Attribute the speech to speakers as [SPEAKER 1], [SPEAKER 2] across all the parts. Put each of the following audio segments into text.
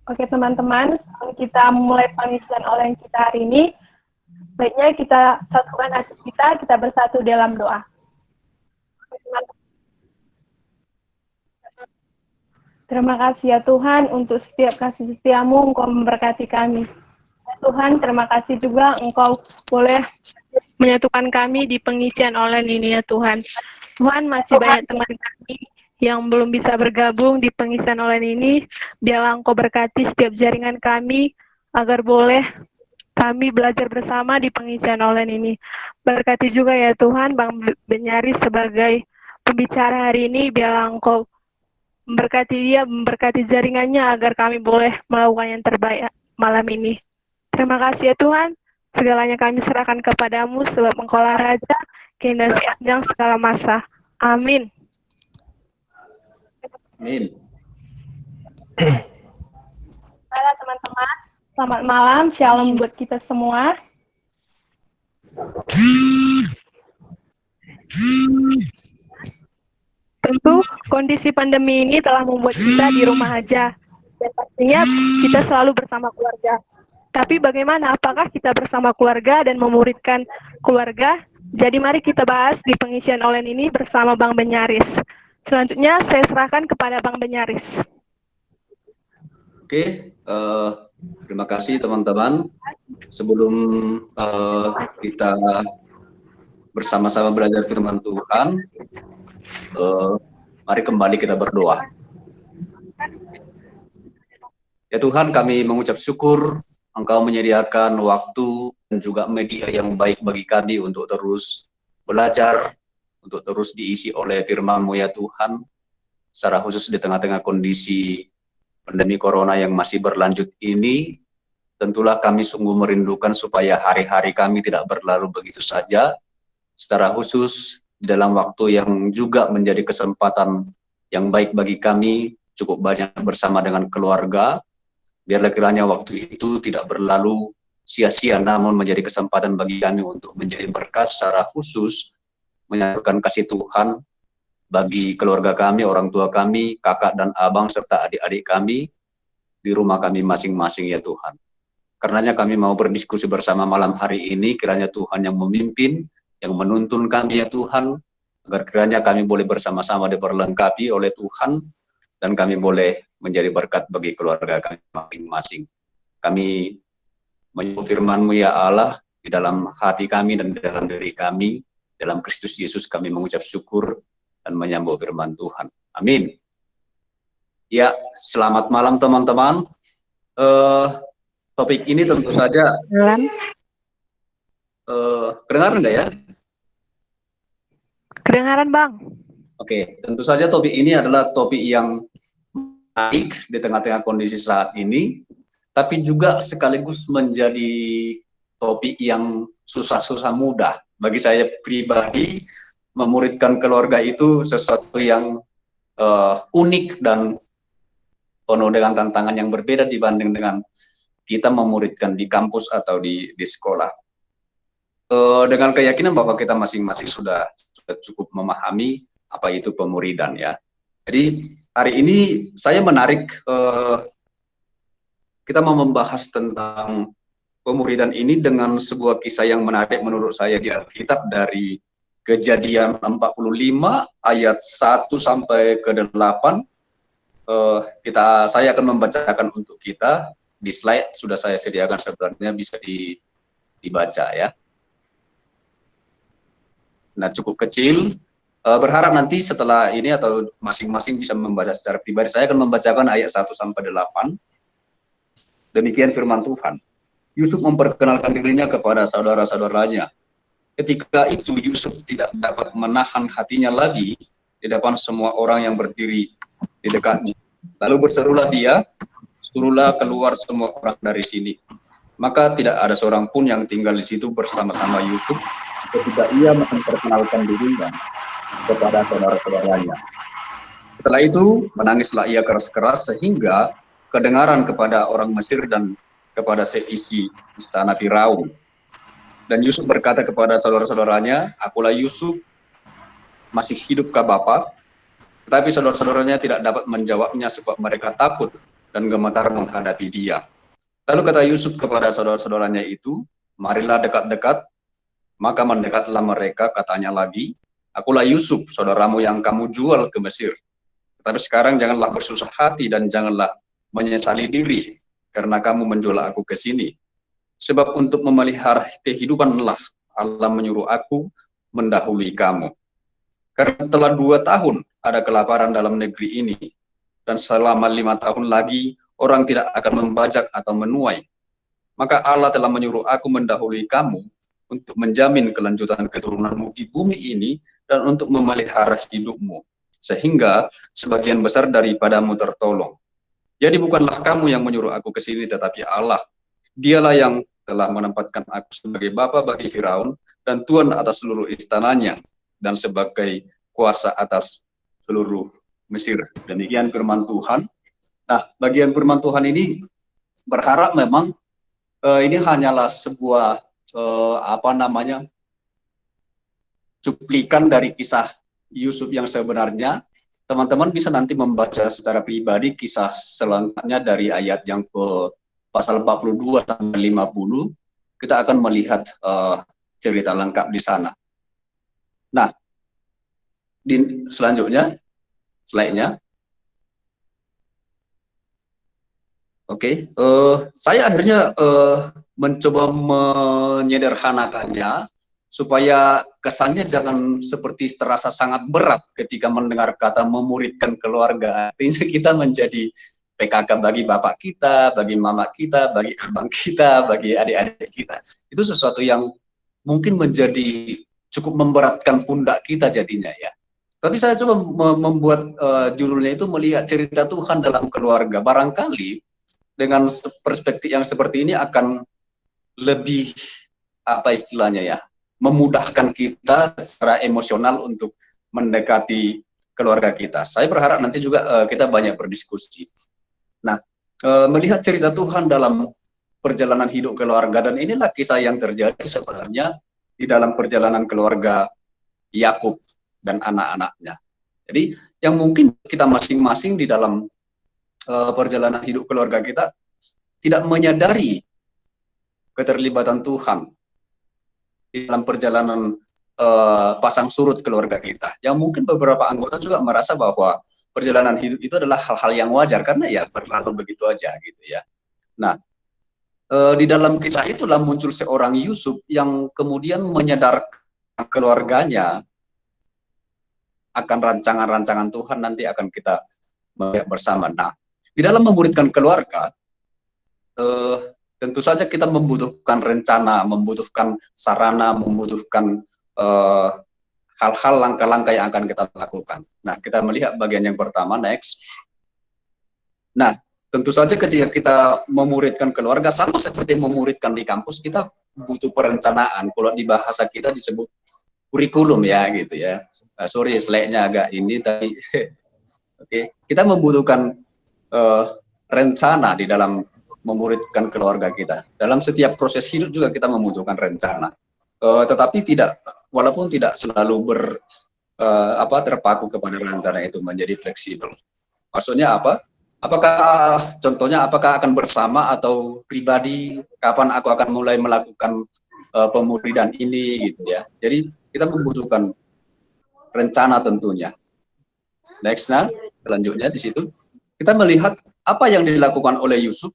[SPEAKER 1] Oke teman-teman, sebelum kita mulai pengisian online kita hari ini, baiknya kita satukan hati kita bersatu dalam doa. Terima kasih ya Tuhan untuk setiap kasih setiamu, Engkau memberkati kami. Ya Tuhan, terima kasih juga Engkau boleh menyatukan kami di pengisian online ini ya Tuhan. Tuhan, masih banyak teman kami yang belum bisa bergabung di pengisian online ini. Biarlah Engkau berkati setiap jaringan kami agar boleh kami belajar bersama di pengisian online ini. Berkati juga ya Tuhan Bang Benyari sebagai pembicara hari ini, biarlah Engkau memberkati dia, memberkati jaringannya agar kami boleh melakukan yang terbaik malam ini. Terima kasih ya Tuhan, segalanya kami serahkan kepadamu sebab Engkaulah Raja, kini dan sepanjang segala masa. Amin.
[SPEAKER 2] Amin.
[SPEAKER 1] Halo teman-teman, selamat malam, shalom buat kita semua. Tentu kondisi pandemi ini telah membuat kita di rumah aja, dan pastinya kita selalu bersama keluarga. Tapi bagaimana, apakah kita bersama keluarga dan memuridkan keluarga? Jadi mari kita bahas di pengisian online ini bersama Bang Benyaris. Selanjutnya saya serahkan kepada Bang Benyaris.
[SPEAKER 2] Oke, terima kasih teman-teman. Sebelum kita bersama-sama belajar firman Tuhan, mari kembali kita berdoa. Ya Tuhan, kami mengucap syukur Engkau menyediakan waktu dan juga media yang baik bagi kami untuk terus belajar, untuk terus diisi oleh firman-Mu ya Tuhan, secara khusus di tengah-tengah kondisi pandemi corona yang masih berlanjut ini. Tentulah kami sungguh merindukan supaya hari-hari kami tidak berlalu begitu saja, secara khusus dalam waktu yang juga menjadi kesempatan yang baik bagi kami, cukup banyak bersama dengan keluarga. Biarlah kiranya waktu itu tidak berlalu sia-sia, namun menjadi kesempatan bagi kami untuk menjadi berkat secara khusus, menyalurkan kasih Tuhan bagi keluarga kami, orang tua kami, kakak dan abang, serta adik-adik kami di rumah kami masing-masing ya Tuhan. Karenanya kami mau berdiskusi bersama malam hari ini, kiranya Tuhan yang memimpin, yang menuntun kami ya Tuhan, agar kiranya kami boleh bersama-sama diperlengkapi oleh Tuhan, dan kami boleh menjadi berkat bagi keluarga kami masing-masing. Kami menyebut firman-Mu ya Allah, di dalam hati kami dan di dalam diri kami, dalam Kristus Yesus kami mengucap syukur dan menyambut firman Tuhan. Amin. Ya, selamat malam teman-teman. Topik ini tentu saja kedengaran nggak ya?
[SPEAKER 1] Kedengaran Bang.
[SPEAKER 2] Oke, tentu saja topik ini adalah topik yang baik di tengah-tengah kondisi saat ini, tapi juga sekaligus menjadi topik yang susah-susah mudah. Bagi saya pribadi, memuridkan keluarga itu sesuatu yang unik dan penuh dengan tantangan yang berbeda dibanding dengan kita memuridkan di kampus atau di sekolah. Dengan keyakinan bahwa kita masing-masing sudah cukup memahami apa itu pemuridan ya. Jadi hari ini saya menarik, kita mau membahas tentang pemuridan ini dengan sebuah kisah yang menarik menurut saya di Alkitab, dari Kejadian 45 ayat 1 sampai ke 8. Saya akan membacakan untuk kita. Di slide sudah saya sediakan, sebenarnya bisa dibaca ya. Nah, cukup kecil. Berharap nanti setelah ini atau masing-masing bisa membaca secara pribadi. Saya akan membacakan ayat 1 sampai 8. Demikian firman Tuhan. Yusuf memperkenalkan dirinya kepada saudara-saudaranya. Ketika itu Yusuf tidak dapat menahan hatinya lagi di depan semua orang yang berdiri di dekatnya. Lalu berserulah dia, suruhlah keluar semua orang dari sini. Maka tidak ada seorang pun yang tinggal di situ bersama-sama Yusuf ketika ia memperkenalkan dirinya kepada saudara-saudaranya. Setelah itu menangislah ia keras-keras sehingga kedengaran kepada orang Mesir dan kepada seisi istana Firaun. Dan Yusuf berkata kepada saudara-saudaranya, akulah Yusuf, masih hidupkah Bapa? Tetapi saudara-saudaranya tidak dapat menjawabnya sebab mereka takut dan gemetar menghadapi dia. Lalu kata Yusuf kepada saudara-saudaranya itu, marilah dekat-dekat. Maka mendekatlah mereka, katanya lagi, akulah Yusuf, saudaramu yang kamu jual ke Mesir. Tetapi sekarang janganlah bersusah hati dan janganlah menyesali diri, karena kamu menjual aku ke sini. Sebab untuk memelihara kehidupanlah Allah menyuruh aku mendahului kamu. Karena telah 2 tahun ada kelaparan dalam negeri ini, dan selama 5 tahun lagi orang tidak akan membajak atau menuai. Maka Allah telah menyuruh aku mendahului kamu untuk menjamin kelanjutan keturunanmu di bumi ini dan untuk memelihara hidupmu, sehingga sebagian besar daripadamu tertolong. Jadi bukanlah kamu yang menyuruh aku ke sini, tetapi Allah. Dialah yang telah menempatkan aku sebagai bapa bagi Firaun dan tuan atas seluruh istananya dan sebagai kuasa atas seluruh Mesir. Demikian firman Tuhan. Nah, bagian firman Tuhan ini berharap memang ini hanyalah sebuah cuplikan dari kisah Yusuf yang sebenarnya. Teman-teman bisa nanti membaca secara pribadi kisah selengkapnya dari ayat yang ke pasal 42 sampai 50. Kita akan melihat cerita lengkap di sana. Nah, selanjutnya slide-nya. Oke, saya akhirnya mencoba menyederhanakannya supaya kesannya jangan seperti terasa sangat berat ketika mendengar kata memuridkan keluarga. Artinya kita menjadi PKK bagi bapak kita, bagi mama kita, bagi abang kita, bagi adik-adik kita. Itu sesuatu yang mungkin menjadi cukup memberatkan pundak kita jadinya ya. Tapi saya coba membuat judulnya itu melihat cerita Tuhan dalam keluarga. Barangkali dengan perspektif yang seperti ini akan lebih memudahkan kita secara emosional untuk mendekati keluarga kita. Saya berharap nanti juga kita banyak berdiskusi. Nah, melihat cerita Tuhan dalam perjalanan hidup keluarga, dan inilah kisah yang terjadi sebenarnya di dalam perjalanan keluarga Yakub dan anak-anaknya. Jadi yang mungkin kita masing-masing di dalam perjalanan hidup keluarga kita tidak menyadari keterlibatan Tuhan di dalam perjalanan pasang surut keluarga kita. Yang mungkin beberapa anggota juga merasa bahwa perjalanan hidup itu adalah hal-hal yang wajar karena ya berlalu begitu aja gitu ya. Nah, di dalam kisah itulah muncul seorang Yusuf yang kemudian menyadarkan keluarganya akan rancangan-rancangan Tuhan. Nanti akan kita melihat bersama. Nah, di dalam memuridkan keluarga, tentu saja kita membutuhkan rencana, membutuhkan sarana, membutuhkan hal-hal langkah-langkah yang akan kita lakukan. Nah, kita melihat bagian yang pertama, next. Nah, tentu saja ketika kita memuridkan keluarga, sama seperti memuridkan di kampus, kita butuh perencanaan. Kalau di bahasa kita disebut kurikulum ya, gitu ya. Sorry, slide-nya agak ini, tapi oke. Kita membutuhkan rencana di dalam memuridkan keluarga kita. Dalam setiap proses hidup juga kita membutuhkan rencana. Tetapi walaupun tidak selalu terpaku kepada rencana itu, menjadi fleksibel. Maksudnya apa? Contohnya apakah akan bersama atau pribadi, kapan aku akan mulai melakukan pemuridan ini gitu ya. Jadi kita membutuhkan rencana tentunya. Next, selanjutnya di situ kita melihat apa yang dilakukan oleh Yusuf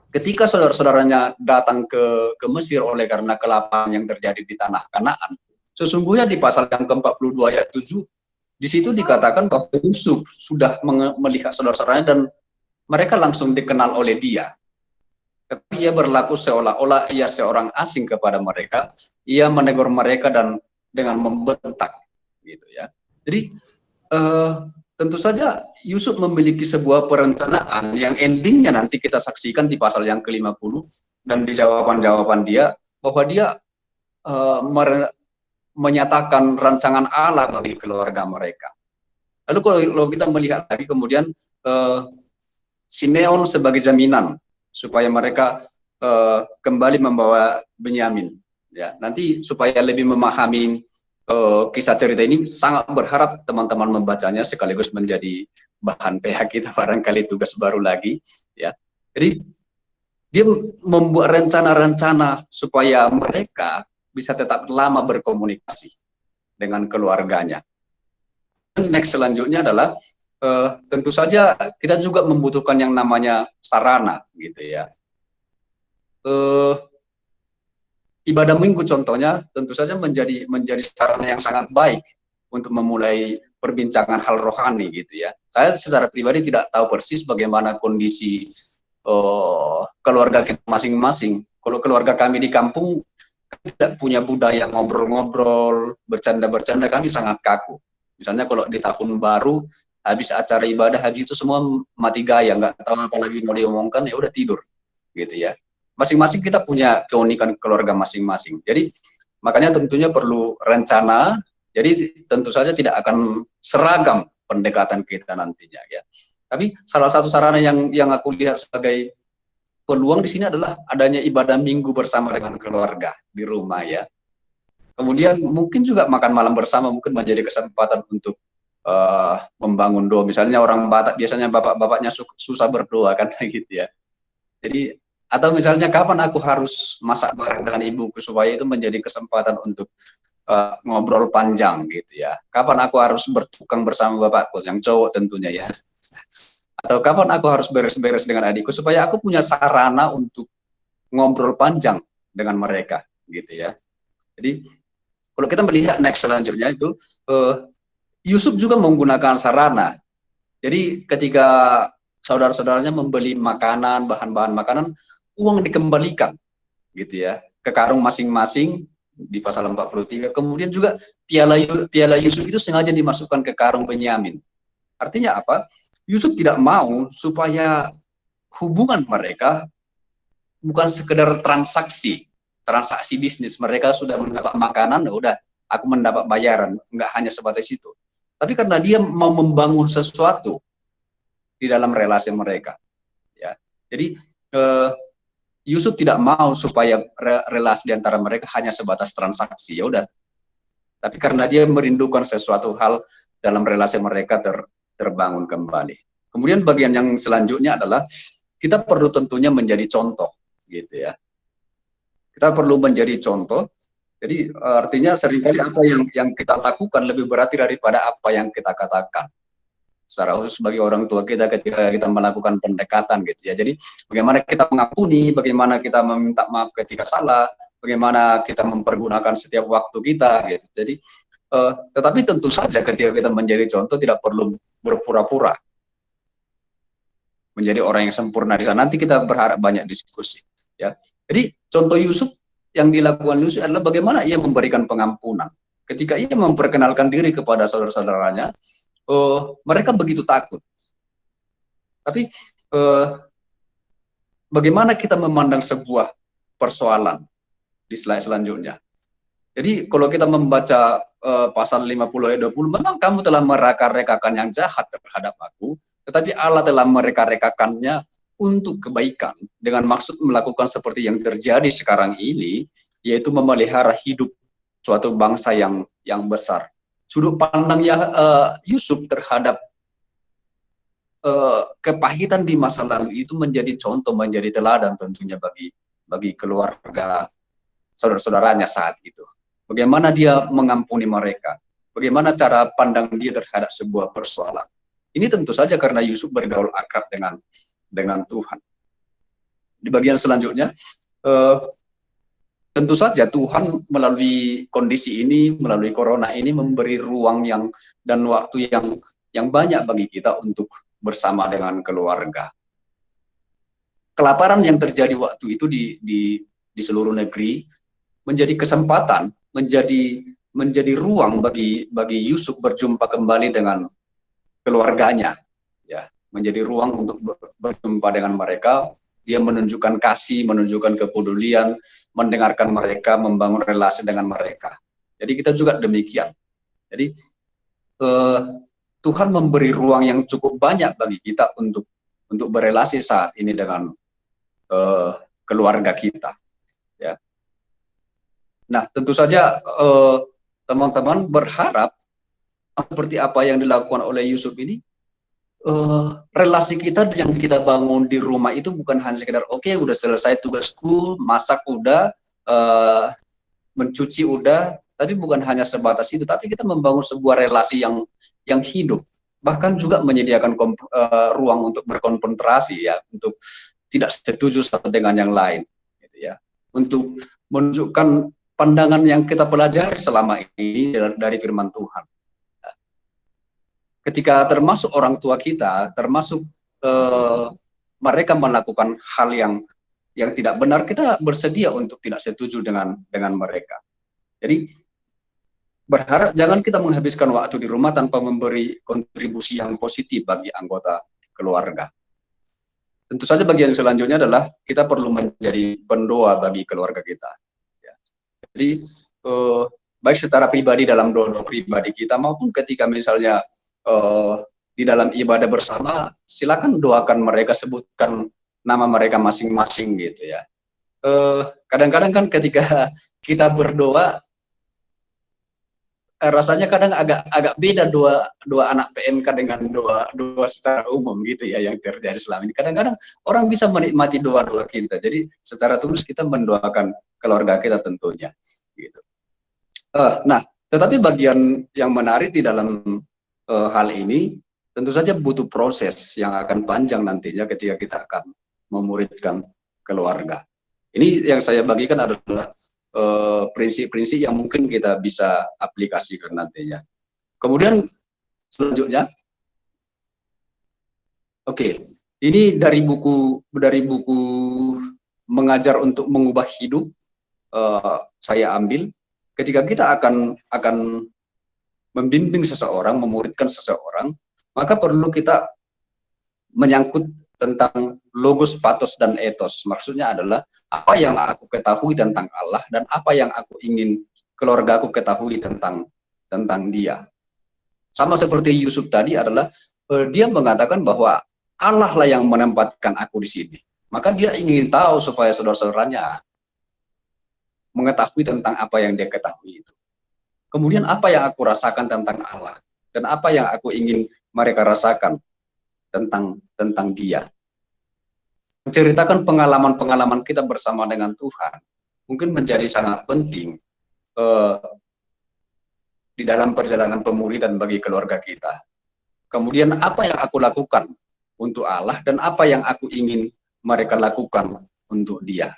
[SPEAKER 2] ketika saudara-saudaranya datang ke Mesir oleh karena kelaparan yang terjadi di tanah Kanaan. Sesungguhnya di pasal yang ke-42 ayat 7, di situ dikatakan bahwa Yusuf sudah melihat saudara-saudaranya dan mereka langsung dikenal oleh dia. Tapi ia berlaku seolah-olah ia seorang asing kepada mereka. Ia menegur mereka dan dengan membentak, gitu ya. Jadi tentu saja Yusuf memiliki sebuah perencanaan yang endingnya nanti kita saksikan di pasal yang ke-50 dan di jawaban-jawaban dia bahwa dia menyatakan rancangan Allah bagi keluarga mereka. Lalu kalau kita melihat lagi kemudian Simeon sebagai jaminan supaya mereka kembali membawa Benyamin. Ya, nanti supaya lebih memahami kisah cerita ini, sangat berharap teman-teman membacanya sekaligus menjadi bahan PH kita, barangkali tugas baru lagi, ya. Jadi dia membuat rencana-rencana supaya mereka bisa tetap lama berkomunikasi dengan keluarganya. Dan next selanjutnya adalah tentu saja kita juga membutuhkan yang namanya sarana, gitu ya. Ibadah minggu contohnya tentu saja menjadi sarana yang sangat baik untuk memulai perbincangan hal rohani, gitu ya. Saya secara pribadi tidak tahu persis bagaimana kondisi keluarga kita masing-masing. Kalau keluarga kami di kampung tidak punya budaya ngobrol-ngobrol, bercanda-bercanda, kami sangat kaku. Misalnya kalau di tahun baru, habis acara ibadah, habis itu semua mati gaya, nggak tahu apa lagi mau diomongkan, ya udah tidur, gitu ya. Masing-masing kita punya keunikan keluarga masing-masing. Jadi makanya tentunya perlu rencana. Jadi tentu saja tidak akan seragam pendekatan kita nantinya, ya. Tapi salah satu sarana yang aku lihat sebagai peluang di sini adalah adanya ibadah minggu bersama dengan keluarga di rumah, ya. Kemudian mungkin juga makan malam bersama mungkin menjadi kesempatan untuk membangun doa. Misalnya orang Batak biasanya bapak-bapaknya susah berdoa kan, gitu ya. Jadi atau misalnya kapan aku harus masak bareng dengan ibuku supaya itu menjadi kesempatan untuk ngobrol panjang, gitu ya. Kapan aku harus bertukang bersama bapakku yang cowok tentunya, ya. Atau kapan aku harus beres-beres dengan adikku supaya aku punya sarana untuk ngobrol panjang dengan mereka, gitu ya. Jadi kalau kita melihat next selanjutnya itu Yusuf juga menggunakan sarana. Jadi ketika saudara-saudaranya membeli makanan, bahan-bahan makanan, uang dikembalikan, gitu ya, ke karung masing-masing di pasal 43. Kemudian juga piala Yusuf itu sengaja dimasukkan ke karung Benyamin. Artinya apa? Yusuf tidak mau supaya hubungan mereka bukan sekedar transaksi bisnis. Mereka sudah mendapat makanan, ya udah, aku mendapat bayaran, nggak hanya sebatas itu. Tapi karena dia mau membangun sesuatu di dalam relasi mereka, ya. Jadi Yusuf tidak mau supaya relasi di antara mereka hanya sebatas transaksi, ya udah. Tapi karena dia merindukan sesuatu hal dalam relasi mereka terbangun kembali. Kemudian bagian yang selanjutnya adalah kita perlu tentunya menjadi contoh, gitu ya. Kita perlu menjadi contoh. Jadi artinya seringkali apa yang kita lakukan lebih berarti daripada apa yang kita katakan. Secara khusus bagi orang tua kita ketika kita melakukan pendekatan, gitu ya. Jadi bagaimana kita mengampuni, bagaimana kita meminta maaf ketika salah, bagaimana kita mempergunakan setiap waktu kita, gitu. Jadi tetapi tentu saja ketika kita menjadi contoh tidak perlu berpura-pura menjadi orang yang sempurna di sana. Nanti kita berharap banyak diskusi, ya. Jadi contoh Yusuf yang dilakukan Yusuf adalah bagaimana ia memberikan pengampunan. Ketika ia memperkenalkan diri kepada saudara-saudaranya, mereka begitu takut. Tapi bagaimana kita memandang sebuah persoalan di slide selanjutnya. Jadi kalau kita membaca pasal 50 ayat 20, memang kamu telah mereka-rekakan yang jahat terhadap aku, tetapi Allah telah mereka-rekakannya untuk kebaikan dengan maksud melakukan seperti yang terjadi sekarang ini, yaitu memelihara hidup suatu bangsa yang besar. Sudut pandang Yusuf terhadap kepahitan di masa lalu itu menjadi contoh, menjadi teladan tentunya bagi keluarga saudara-saudaranya saat itu. Bagaimana dia mengampuni mereka, bagaimana cara pandang dia terhadap sebuah persoalan. Ini tentu saja karena Yusuf bergaul akrab dengan Tuhan. Di bagian selanjutnya, tentu saja Tuhan melalui kondisi ini, melalui corona ini memberi ruang dan waktu yang banyak bagi kita untuk bersama dengan keluarga. Kelaparan yang terjadi waktu itu di seluruh negeri menjadi kesempatan, menjadi ruang bagi Yusuf berjumpa kembali dengan keluarganya, ya, menjadi ruang untuk berjumpa dengan mereka. Dia menunjukkan kasih, menunjukkan kepedulian, mendengarkan mereka, membangun relasi dengan mereka. Jadi kita juga demikian. Jadi Tuhan memberi ruang yang cukup banyak bagi kita untuk berelasi saat ini dengan keluarga kita. Ya. Nah, tentu saja teman-teman berharap seperti apa yang dilakukan oleh Yusuf ini relasi kita yang kita bangun di rumah itu bukan hanya sekedar oke, udah selesai tugasku, masak udah, mencuci udah, tapi bukan hanya sebatas itu, tapi kita membangun sebuah relasi yang hidup, bahkan juga menyediakan ruang untuk berkonfrontasi ya, untuk tidak setuju satu dengan yang lain, gitu ya, untuk menunjukkan pandangan yang kita pelajari selama ini dari firman Tuhan. Ketika termasuk orang tua kita, termasuk mereka melakukan hal yang tidak benar, kita bersedia untuk tidak setuju dengan mereka. Jadi berharap jangan kita menghabiskan waktu di rumah tanpa memberi kontribusi yang positif bagi anggota keluarga. Tentu saja bagian selanjutnya adalah kita perlu menjadi pendoa bagi keluarga kita. Ya. Jadi baik secara pribadi dalam doa pribadi kita maupun ketika misalnya di dalam ibadah bersama, silakan doakan mereka, sebutkan nama mereka masing-masing gitu ya. Kadang-kadang kan ketika kita berdoa, rasanya kadang agak beda doa anak PMK dengan doa secara umum gitu ya yang terjadi selama ini. Kadang-kadang orang bisa menikmati doa-doa kita. Jadi secara tulus kita mendoakan keluarga kita tentunya. Gitu. Nah, tetapi bagian yang menarik di dalam hal ini tentu saja butuh proses yang akan panjang nantinya ketika kita akan memuridkan keluarga. Ini yang saya bagikan adalah prinsip-prinsip yang mungkin kita bisa aplikasikan nantinya. Kemudian selanjutnya, oke, ini dari buku Mengajar untuk Mengubah Hidup, saya ambil. Ketika kita akan membimbing seseorang, memuridkan seseorang, maka perlu kita menyangkut tentang logos, patos, dan etos. Maksudnya adalah apa yang aku ketahui tentang Allah dan apa yang aku ingin keluarga aku ketahui tentang dia. Sama seperti Yusuf tadi adalah dia mengatakan bahwa Allah lah yang menempatkan aku di sini. Maka dia ingin tahu supaya saudara-saudaranya mengetahui tentang apa yang dia ketahui itu. Kemudian apa yang aku rasakan tentang Allah dan apa yang aku ingin mereka rasakan tentang dia. Menceritakan pengalaman-pengalaman kita bersama dengan Tuhan mungkin menjadi sangat penting di dalam perjalanan pemuridan bagi keluarga kita. Kemudian apa yang aku lakukan untuk Allah dan apa yang aku ingin mereka lakukan untuk dia.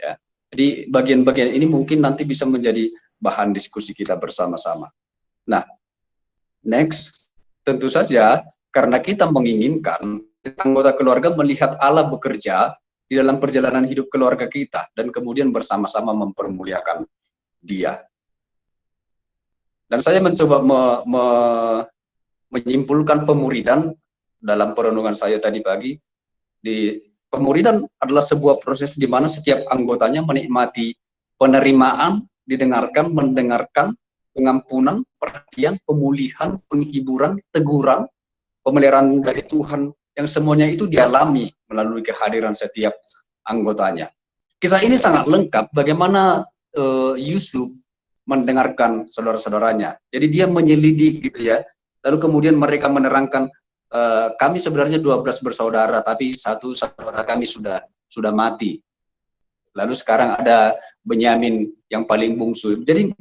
[SPEAKER 2] Ya. Jadi bagian-bagian ini mungkin nanti bisa menjadi bahan diskusi kita bersama-sama. Nah, next, tentu saja karena kita menginginkan anggota keluarga melihat Allah bekerja di dalam perjalanan hidup keluarga kita dan kemudian bersama-sama mempermuliakan Dia. Dan saya mencoba menyimpulkan pemuridan dalam perenungan saya tadi pagi. Di pemuridan adalah sebuah proses di mana setiap anggotanya menikmati penerimaan, didengarkan, mendengarkan, pengampunan, perhatian, pemulihan, penghiburan, teguran, pemeliharaan dari Tuhan, yang semuanya itu dialami melalui kehadiran setiap anggotanya. Kisah ini sangat lengkap bagaimana Yusuf mendengarkan saudara-saudaranya. Jadi dia menyelidik gitu ya. Lalu kemudian mereka menerangkan, kami sebenarnya 12 bersaudara, tapi satu saudara kami sudah mati. Lalu sekarang ada Benyamin yang paling bungsu. Jadi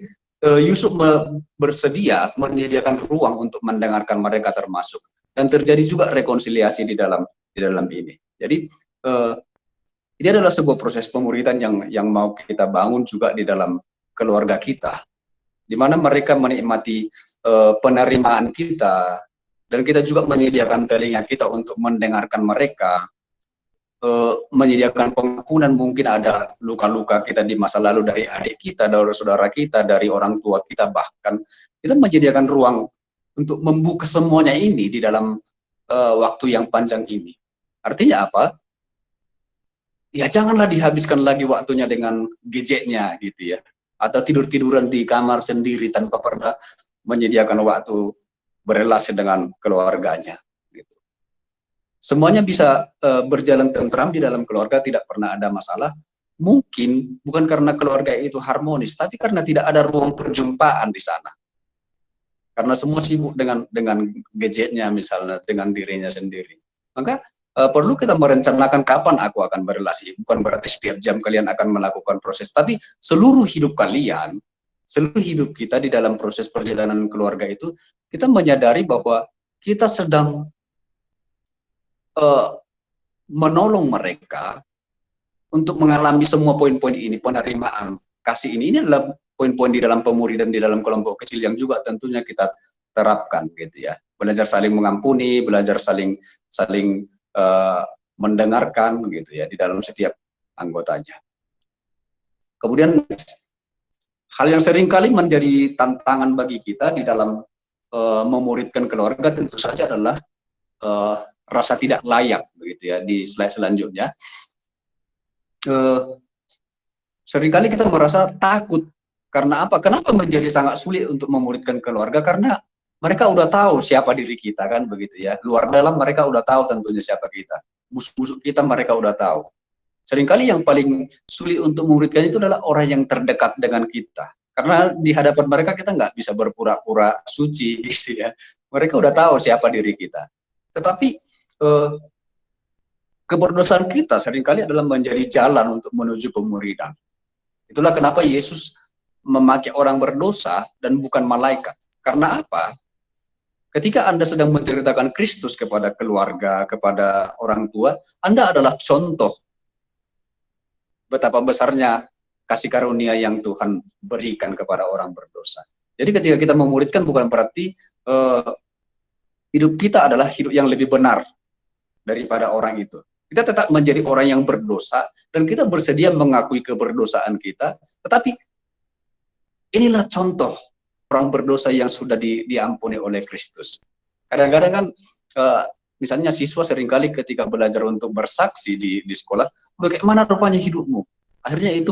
[SPEAKER 2] Yusuf bersedia menyediakan ruang untuk mendengarkan mereka termasuk. Dan terjadi juga rekonsiliasi di dalam ini. Jadi ini adalah sebuah proses pemuridan yang mau kita bangun juga di dalam keluarga kita, di mana mereka menikmati penerimaan kita dan kita juga menyediakan telinga kita untuk mendengarkan mereka, menyediakan pengampunan. Mungkin ada luka-luka kita di masa lalu dari adik kita, dari saudara kita, dari orang tua kita, bahkan kita menyediakan ruang untuk membuka semuanya ini di dalam waktu yang panjang ini. Artinya apa? Ya janganlah dihabiskan lagi waktunya dengan gadgetnya gitu ya, atau tidur-tiduran di kamar sendiri tanpa pernah menyediakan waktu berrelasi dengan keluarganya. Gitu. Semuanya bisa berjalan tentram di dalam keluarga, tidak pernah ada masalah. Mungkin bukan karena keluarga itu harmonis, tapi karena tidak ada ruang perjumpaan di sana. karena semua sibuk dengan gadgetnya misalnya, dengan dirinya sendiri. Maka perlu kita merencanakan kapan aku akan berrelasi. Bukan berarti setiap jam kalian akan melakukan proses, tapi seluruh hidup kalian, seluruh hidup kita di dalam proses perjalanan keluarga itu, kita menyadari bahwa kita sedang menolong mereka untuk mengalami semua poin-poin ini, penerimaan kasih ini adalah poin-poin di dalam pemuridan, di dalam kelompok kecil yang juga tentunya kita terapkan gitu ya. Belajar saling mengampuni, belajar saling mendengarkan gitu ya di dalam setiap anggotanya. Kemudian hal yang seringkali menjadi tantangan bagi kita di dalam memuridkan keluarga tentu saja adalah rasa tidak layak begitu ya. Di slide selanjutnya, seringkali kita merasa takut. Karena apa? Kenapa menjadi sangat sulit untuk memuridkan keluarga? Karena mereka udah tahu siapa diri kita kan begitu ya. Luar dalam mereka udah tahu tentunya siapa kita. Busuk-busuk kita mereka udah tahu. Seringkali yang paling sulit untuk memuridkan itu adalah orang yang terdekat dengan kita. Karena di hadapan mereka kita nggak bisa berpura-pura suci gitu ya. Mereka udah tahu siapa diri kita. Tetapi keberdosaan kita seringkali adalah menjadi jalan untuk menuju pemuridan. Itulah kenapa Yesus memakai orang berdosa dan bukan malaikat. Karena apa? Ketika Anda sedang menceritakan Kristus kepada keluarga, kepada orang tua, Anda adalah contoh betapa besarnya kasih karunia yang Tuhan berikan kepada orang berdosa. Jadi ketika kita memuridkan bukan berarti hidup kita adalah hidup yang lebih benar daripada orang itu. Kita tetap menjadi orang yang berdosa dan kita bersedia mengakui keberdosaan kita, tetapi inilah contoh orang berdosa yang sudah diampuni oleh Kristus. Kadang-kadang kan misalnya siswa seringkali ketika belajar untuk bersaksi di sekolah, bagaimana rupanya hidupmu? Akhirnya itu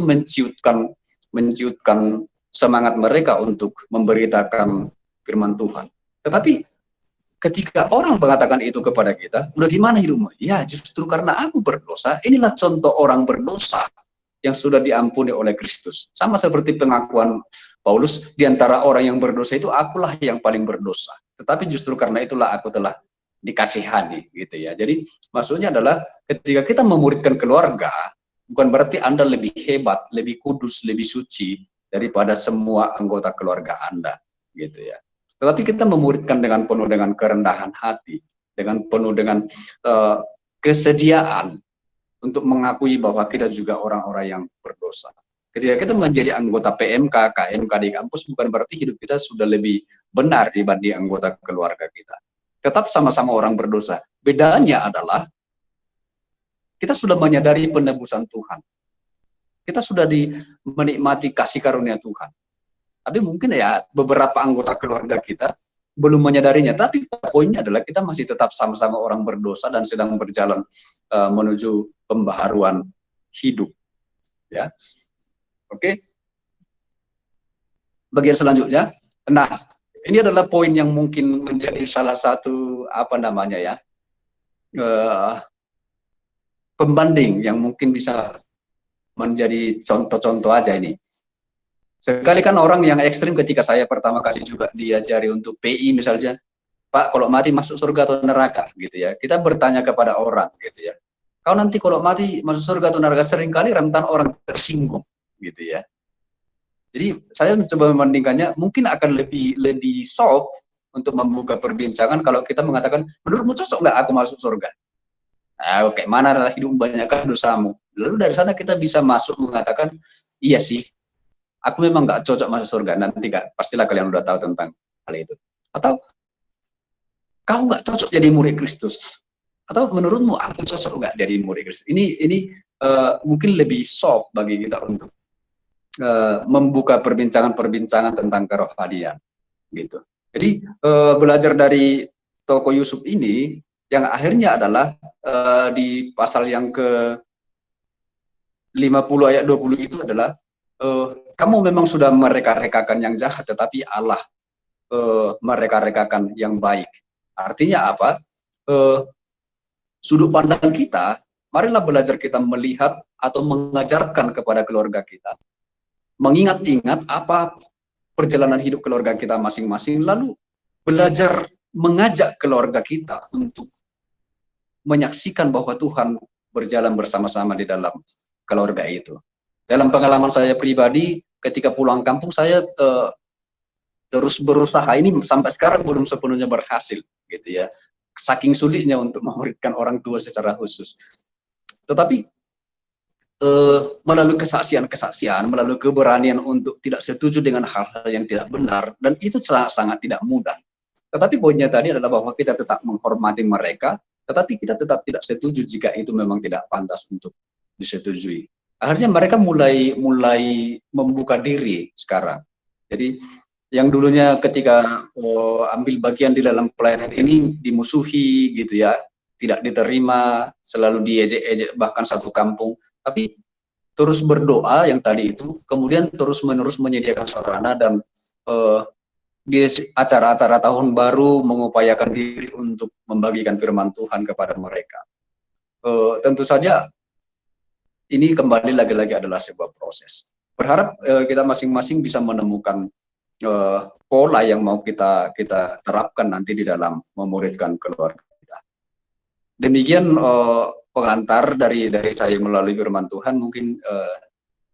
[SPEAKER 2] menciutkan semangat mereka untuk memberitakan firman Tuhan. Tetapi ketika orang mengatakan itu kepada kita, udah gimana hidupmu? Ya justru karena aku berdosa, inilah contoh orang berdosa yang sudah diampuni oleh Kristus. Sama seperti pengakuan Paulus, di antara orang yang berdosa itu akulah yang paling berdosa. Tetapi justru karena itulah aku telah dikasihani gitu ya. Jadi maksudnya adalah ketika kita memuridkan keluarga, bukan berarti Anda lebih hebat, lebih kudus, lebih suci daripada semua anggota keluarga Anda gitu ya. Tetapi kita memuridkan dengan penuh dengan kerendahan hati, dengan penuh dengan kesediaan untuk mengakui bahwa kita juga orang-orang yang berdosa. Ketika kita menjadi anggota PMK, KMK di kampus, bukan berarti hidup kita sudah lebih benar dibanding anggota keluarga kita. Tetap sama-sama orang berdosa. Bedanya adalah kita sudah menyadari penebusan Tuhan. Kita sudah menikmati kasih karunia Tuhan. Tapi mungkin ya beberapa anggota keluarga kita belum menyadarinya. Tapi poinnya adalah kita masih tetap sama-sama orang berdosa dan sedang berjalan menuju pembaharuan hidup. Ya. Oke. Bagian selanjutnya. Nah, ini adalah poin yang mungkin menjadi salah satu pembanding yang mungkin bisa menjadi contoh-contoh aja ini. Sekali kan orang yang ekstrim ketika saya pertama kali juga diajari untuk PI misalnya, Pak, kalau mati masuk surga atau neraka gitu ya. Kita bertanya kepada orang gitu ya. Kau nanti kalau mati masuk surga atau neraka, seringkali rentan orang tersinggung gitu ya. Jadi saya mencoba membandingkannya, mungkin akan lebih soft untuk membuka perbincangan kalau kita mengatakan, menurutmu cocok nggak aku masuk surga? Nah, kayak mana adalah hidup banyakkan dosamu. Lalu dari sana kita bisa masuk mengatakan, iya sih, aku memang nggak cocok masuk surga. Nanti pastilah kalian udah tahu tentang hal itu. Atau kau nggak cocok jadi murid Kristus. Atau menurutmu aku cocok nggak jadi murid Kristus. Ini mungkin lebih soft bagi kita untuk membuka perbincangan-perbincangan tentang kerohanian gitu. Jadi belajar dari tokoh Yusuf ini yang akhirnya adalah di pasal yang ke 50 ayat 20 itu adalah kamu memang sudah mereka-rekakan yang jahat, tetapi Allah mereka-rekakan yang baik. Artinya apa? Sudut pandang kita, marilah belajar kita melihat atau mengajarkan kepada keluarga kita, mengingat-ingat apa perjalanan hidup keluarga kita masing-masing, lalu belajar mengajak keluarga kita untuk menyaksikan bahwa Tuhan berjalan bersama-sama di dalam keluarga itu. Dalam pengalaman saya pribadi, ketika pulang kampung saya terus berusaha, ini sampai sekarang belum sepenuhnya berhasil, gitu ya. Saking sulitnya untuk memuridkan orang tua secara khusus. Tetapi melalui kesaksian-kesaksian, melalui keberanian untuk tidak setuju dengan hal-hal yang tidak benar, dan itu sangat tidak mudah. Tetapi poinnya tadi adalah bahwa kita tetap menghormati mereka, tetapi kita tetap tidak setuju jika itu memang tidak pantas untuk disetujui. Akhirnya mereka mulai membuka diri sekarang. Jadi yang dulunya ketika ambil bagian di dalam pelayanan ini dimusuhi gitu ya, tidak diterima, selalu diejek-ejek bahkan satu kampung, tapi terus berdoa yang tadi itu, kemudian terus-menerus menyediakan sarana dan di acara-acara tahun baru mengupayakan diri untuk membagikan firman Tuhan kepada mereka. Tentu saja ini kembali lagi-lagi adalah sebuah proses. Berharap kita masing-masing bisa menemukan pola yang mau kita terapkan nanti di dalam memuridkan keluarga kita. Demikian pengantar dari saya melalui firman Tuhan. Mungkin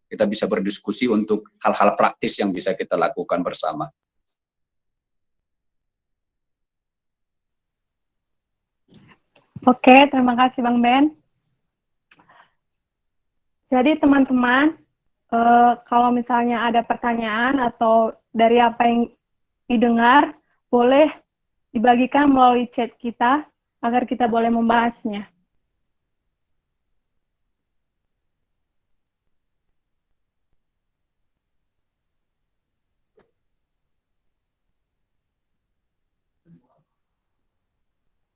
[SPEAKER 2] kita bisa berdiskusi untuk hal-hal praktis yang bisa kita lakukan bersama.
[SPEAKER 1] Oke, terima kasih Bang Ben. Jadi teman-teman, kalau misalnya ada pertanyaan atau dari apa yang didengar, boleh dibagikan melalui chat kita agar kita boleh membahasnya.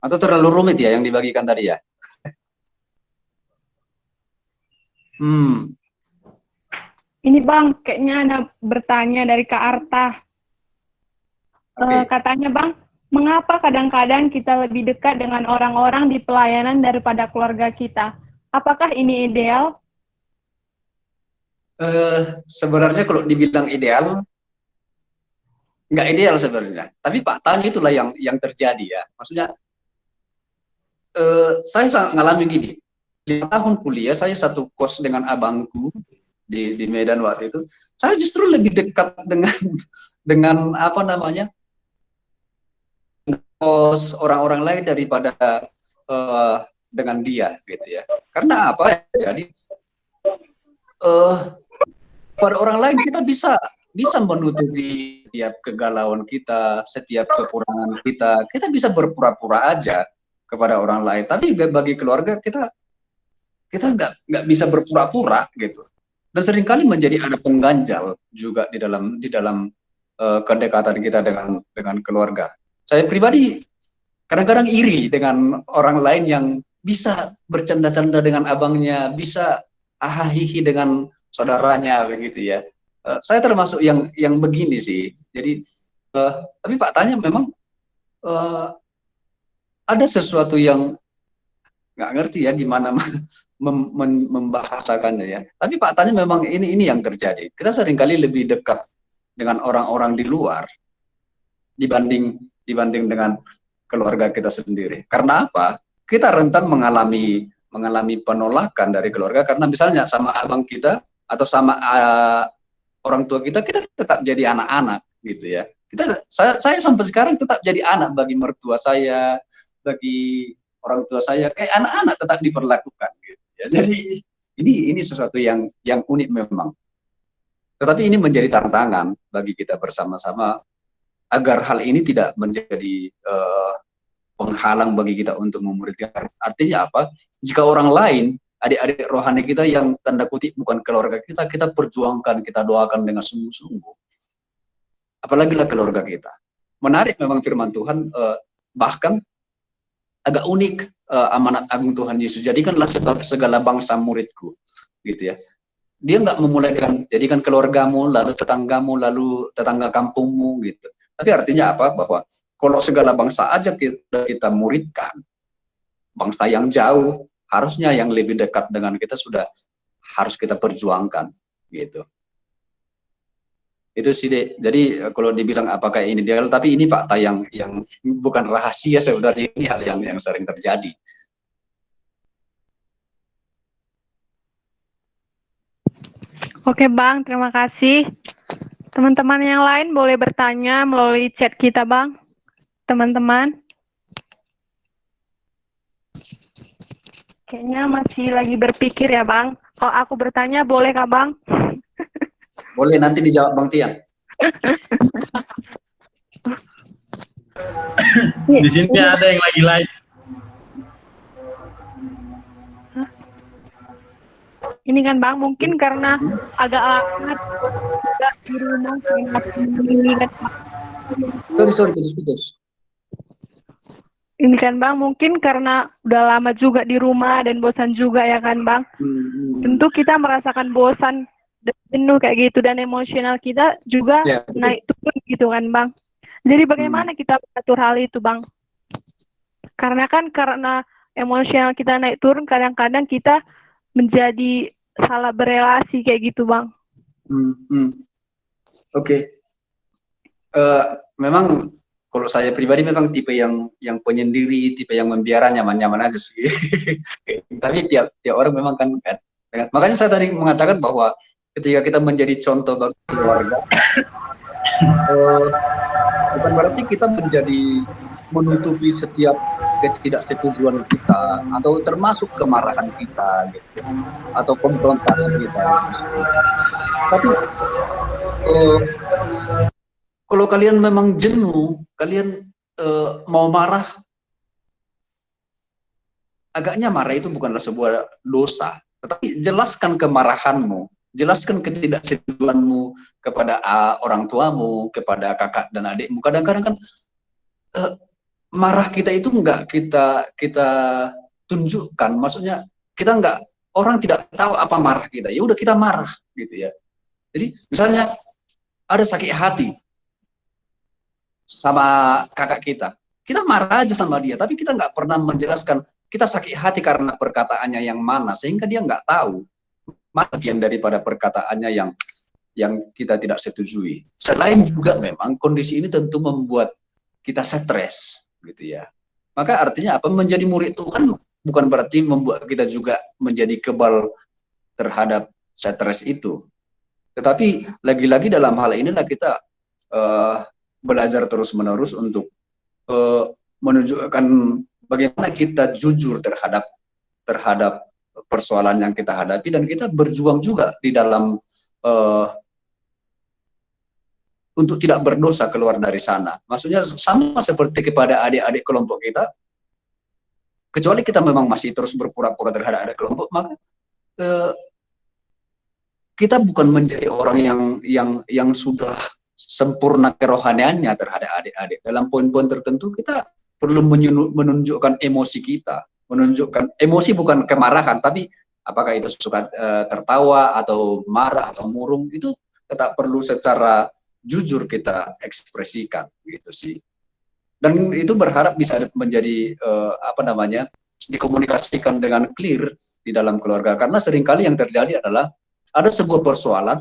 [SPEAKER 2] Atau terlalu rumit ya yang dibagikan tadi ya?
[SPEAKER 1] Ini Bang, kayaknya ada bertanya dari Kak Arta. Katanya Bang, mengapa kadang-kadang kita lebih dekat dengan orang-orang di pelayanan daripada keluarga kita? Apakah ini ideal?
[SPEAKER 2] Sebenarnya kalau dibilang ideal, nggak ideal sebenarnya. Tapi faktanya itulah yang terjadi ya. Maksudnya, saya ngalami gini. 5 tahun kuliah, saya satu kos dengan abangku di Medan waktu itu. Saya justru lebih dekat dengan apa namanya, kos orang-orang lain daripada dengan dia, gitu ya. Karena apa? Jadi pada orang lain kita bisa menutupi setiap kegalauan kita, setiap kekurangan kita bisa berpura-pura aja kepada orang lain. Tapi bagi keluarga kita nggak bisa berpura-pura gitu. Dan seringkali menjadi ada pengganjal juga di dalam kedekatan kita dengan keluarga. Saya pribadi kadang-kadang iri dengan orang lain yang bisa bercanda-canda dengan abangnya, bisa ahahihi dengan saudaranya begitu ya. Saya termasuk yang begini sih. Jadi tapi faktanya memang ada sesuatu yang nggak ngerti ya gimana membahasakannya ya. Tapi faktanya memang ini yang terjadi. Kita seringkali lebih dekat dengan orang-orang di luar dibanding dengan keluarga kita sendiri. Karena apa? Kita rentan mengalami penolakan dari keluarga karena misalnya sama abang kita atau sama orang tua kita tetap jadi anak-anak gitu ya. Saya sampai sekarang tetap jadi anak bagi mertua saya, bagi orang tua saya, kayak anak-anak tetap diperlakukan gitu ya. Jadi ini sesuatu yang unik memang. Tetapi ini menjadi tantangan bagi kita bersama-sama agar hal ini tidak menjadi penghalang bagi kita untuk memuridkan. Artinya apa? Jika orang lain, adik-adik rohani kita yang tanda kutip bukan keluarga kita perjuangkan, kita doakan dengan sungguh-sungguh. Apalagi lah keluarga kita. Menarik memang firman Tuhan, bahkan agak unik amanat agung Tuhan Yesus. Jadikanlah segala bangsa muridku, gitu ya. Dia nggak memulai dengan jadikan keluargamu, lalu tetanggamu, lalu tetangga kampungmu, gitu. Tapi artinya apa? Bahwa kalau segala bangsa aja kita muridkan, bangsa yang jauh, harusnya yang lebih dekat dengan kita sudah harus kita perjuangkan, gitu. Itu sih Dek. Jadi kalau dibilang apakah ini ideal, tapi ini fakta yang bukan rahasia sebenarnya, ini hal yang sering terjadi.
[SPEAKER 1] Oke Bang, terima kasih. Teman-teman yang lain boleh bertanya melalui chat kita Bang. Teman-teman. Kayaknya masih lagi berpikir ya Bang. Kalau aku bertanya boleh Kak Bang?
[SPEAKER 2] Boleh nanti dijawab Bang Tian.
[SPEAKER 3] Di sini ada yang lagi live.
[SPEAKER 1] Ini kan Bang, mungkin karena agak lama di rumah,
[SPEAKER 2] Sorry, putus-putus.
[SPEAKER 1] Ini kan Bang, mungkin karena udah lama juga di rumah dan bosan juga ya kan Bang. Tentu kita merasakan bosan dan jenuh kayak gitu, dan emosional kita juga naik turun gitu kan Bang. Jadi bagaimana kita mengatur hal itu Bang? Karena emosional kita naik turun, kadang-kadang kita menjadi salah berelasi kayak gitu Bang.
[SPEAKER 2] Oke. Memang kalau saya pribadi memang tipe yang penyendiri, tipe yang membiarkan nyaman-nyaman aja sih. Tapi tiap orang memang kan, makanya saya tadi mengatakan bahwa ketika kita menjadi contoh bagi keluarga, bukan berarti kita menjadi menutupi setiap ketidaksetujuan kita atau termasuk kemarahan kita gitu, atau konfrontasi kita gitu. Tapi kalau kalian memang jenuh, kalian mau marah, agaknya marah itu bukanlah sebuah dosa, tetapi jelaskan kemarahanmu, jelaskan ketidaksetujuanmu kepada orang tuamu, kepada kakak dan adikmu. Kadang-kadang kan marah kita itu enggak kita tunjukkan, maksudnya kita enggak, orang tidak tahu apa marah kita, ya udah kita marah gitu ya. Jadi misalnya ada sakit hati sama kakak kita marah aja sama dia, tapi kita nggak pernah menjelaskan kita sakit hati karena perkataannya yang mana, sehingga dia nggak tahu mana bagian daripada perkataannya yang kita tidak setujui. Selain juga memang kondisi ini tentu membuat kita stres gitu ya. Maka artinya apa? Menjadi murid Tuhan bukan berarti membuat kita juga menjadi kebal terhadap stres itu. Tetapi lagi-lagi dalam hal inilah kita belajar terus-menerus untuk menunjukkan bagaimana kita jujur terhadap persoalan yang kita hadapi, dan kita berjuang juga di dalam untuk tidak berdosa keluar dari sana. Maksudnya sama seperti kepada adik-adik kelompok kita, kecuali kita memang masih terus berpura-pura terhadap adik kelompok, maka kita bukan menjadi orang yang sudah sempurna kerohaniannya terhadap adik-adik. Dalam poin-poin tertentu kita perlu menunjukkan emosi kita, menunjukkan emosi bukan kemarahan, tapi apakah itu suka tertawa atau marah atau murung, itu tetap perlu secara jujur kita ekspresikan gitu sih. Dan itu berharap bisa menjadi dikomunikasikan dengan clear di dalam keluarga, karena seringkali yang terjadi adalah ada sebuah persoalan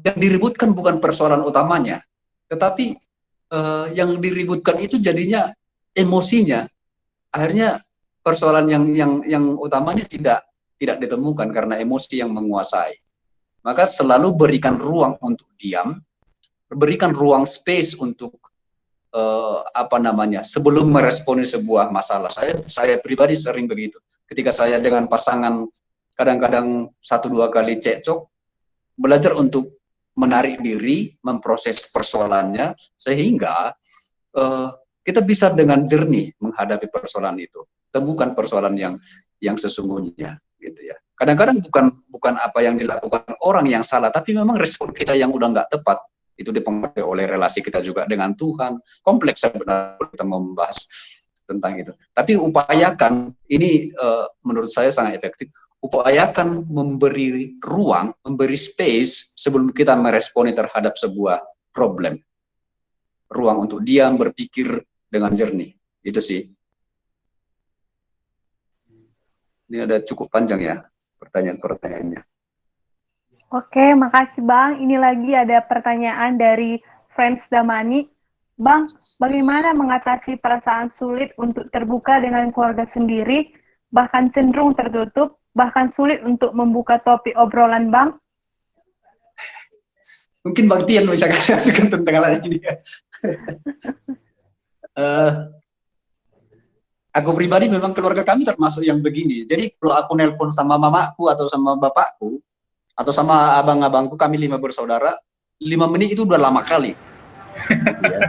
[SPEAKER 2] yang diributkan bukan persoalan utamanya, tetapi yang diributkan itu jadinya emosinya, akhirnya persoalan yang utamanya tidak ditemukan karena emosi yang menguasai. Maka selalu berikan ruang untuk diam, berikan ruang space untuk sebelum meresponi sebuah masalah. Saya pribadi sering begitu. Ketika saya dengan pasangan kadang-kadang 1-2 kali cekcok, belajar untuk menarik diri, memproses persoalannya, sehingga kita bisa dengan jernih menghadapi persoalan itu. Temukan persoalan yang sesungguhnya, gitu ya. Kadang-kadang bukan apa yang dilakukan orang yang salah, tapi memang respon kita yang udah nggak tepat. Itu dipengaruhi oleh relasi kita juga dengan Tuhan. Kompleks sebenarnya kita membahas tentang itu. Tapi upayakan, ini menurut saya sangat efektif, upayakan memberi ruang, memberi space sebelum kita meresponi terhadap sebuah problem. Ruang untuk diam, berpikir dengan jernih. Itu sih. Ini ada cukup panjang ya pertanyaan-pertanyaannya.
[SPEAKER 1] Oke, makasih Bang. Ini lagi ada pertanyaan dari Friends Damani. Bang, bagaimana mengatasi perasaan sulit untuk terbuka dengan keluarga sendiri, bahkan cenderung tertutup, bahkan sulit untuk membuka topik obrolan Bang?
[SPEAKER 2] Mungkin Bang Tian bisa kasih masukan tentang hal ini. Aku pribadi memang keluarga kami termasuk yang begini. Jadi kalau aku nelpon sama mamaku atau sama bapakku atau sama abang-abangku, kami 5 bersaudara, 5 menit itu udah lama kali. Gitu ya.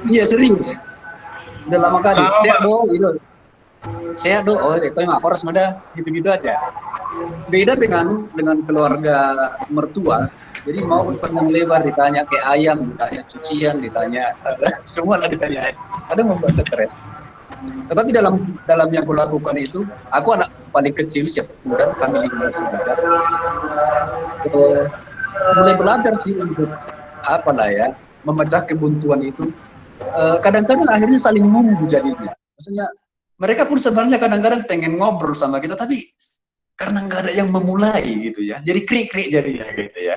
[SPEAKER 2] Iya serius, udah lama kali.
[SPEAKER 3] Sama,
[SPEAKER 2] Sehat
[SPEAKER 3] Bang.
[SPEAKER 2] do, gitu. Sehat do, oh kau mah horas mada, gitu-gitu aja. Beda dengan keluarga mertua. Jadi mau panjang lebar ditanya kayak ayam, ditanya cucian, ditanya semua lah ditanya. Kadang membuat stres. Tetapi dalam yang aku lakukan itu, aku anak paling kecil siap dan kami 5 bersaudara. Mulai belajar sih untuk apalah ya, memecah kebuntuan itu. Kadang-kadang akhirnya saling nunggu jadinya. Maksudnya mereka pun sebenarnya kadang-kadang pengen ngobrol sama kita, tapi karena nggak ada yang memulai gitu ya. Jadi krik-krik jadinya gitu ya.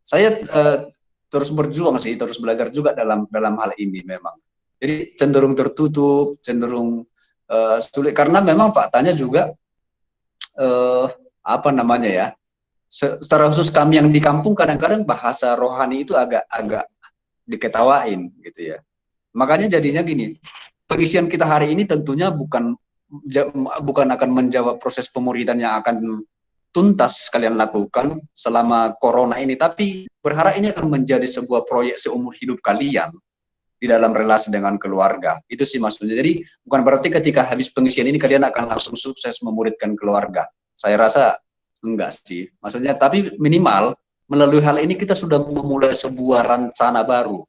[SPEAKER 2] Saya terus berjuang sih, terus belajar juga dalam hal ini memang. Jadi cenderung tertutup, cenderung sulit karena memang faktanya juga apa namanya ya? Secara khusus kami yang di kampung kadang-kadang bahasa rohani itu agak diketawain gitu ya. Makanya jadinya gini, pengisian kita hari ini tentunya bukan akan menjawab proses pemuridan yang akan tuntas kalian lakukan selama corona ini, tapi berharap ini akan menjadi sebuah proyek seumur hidup kalian di dalam relasi dengan keluarga. Itu sih maksudnya. Jadi bukan berarti ketika habis pengisian ini kalian akan langsung sukses memuridkan keluarga. Saya rasa enggak sih. Maksudnya tapi minimal melalui hal ini kita sudah memulai sebuah rencana baru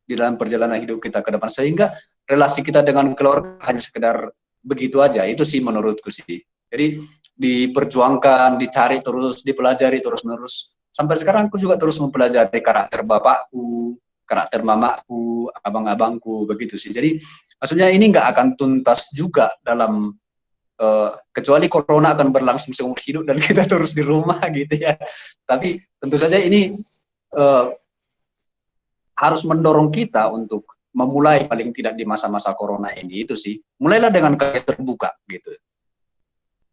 [SPEAKER 2] di dalam perjalanan hidup kita ke depan, sehingga relasi kita dengan keluarga hanya sekedar begitu aja. Itu sih menurutku sih. Jadi diperjuangkan, dicari terus, dipelajari terus-menerus. Sampai sekarang aku juga terus mempelajari karakter bapakku, karakter mamaku, abang-abangku, begitu sih. Jadi maksudnya ini nggak akan tuntas juga dalam kecuali corona akan berlangsung seumur hidup dan kita terus di rumah gitu ya. Tapi tentu saja ini harus mendorong kita untuk memulai paling tidak di masa-masa corona ini. Itu sih. Mulailah dengan kalian terbuka gitu.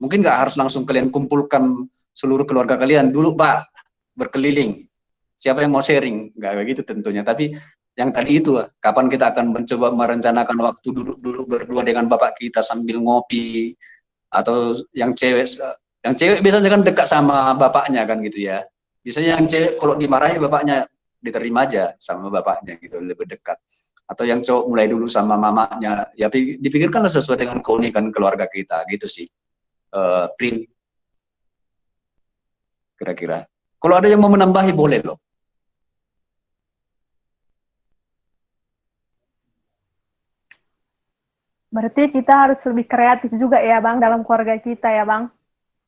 [SPEAKER 2] Mungkin nggak harus langsung kalian kumpulkan seluruh keluarga kalian dulu, Pak, berkeliling. Siapa yang mau sharing? Nggak kayak gitu tentunya. Tapi yang tadi itu, kapan kita akan mencoba merencanakan waktu duduk-duduk berdua dengan bapak kita sambil ngopi, atau yang cewek biasanya kan dekat sama bapaknya kan gitu ya. Biasanya yang cewek kalau dimarahi bapaknya diterima aja sama bapaknya gitu, lebih dekat. Atau yang cowok mulai dulu sama mamanya, ya dipikirkanlah sesuai dengan keunikan keluarga kita gitu sih. Print kira-kira. Kalau ada yang mau menambahi boleh loh.
[SPEAKER 1] Berarti kita harus lebih kreatif juga ya Bang dalam keluarga kita ya Bang.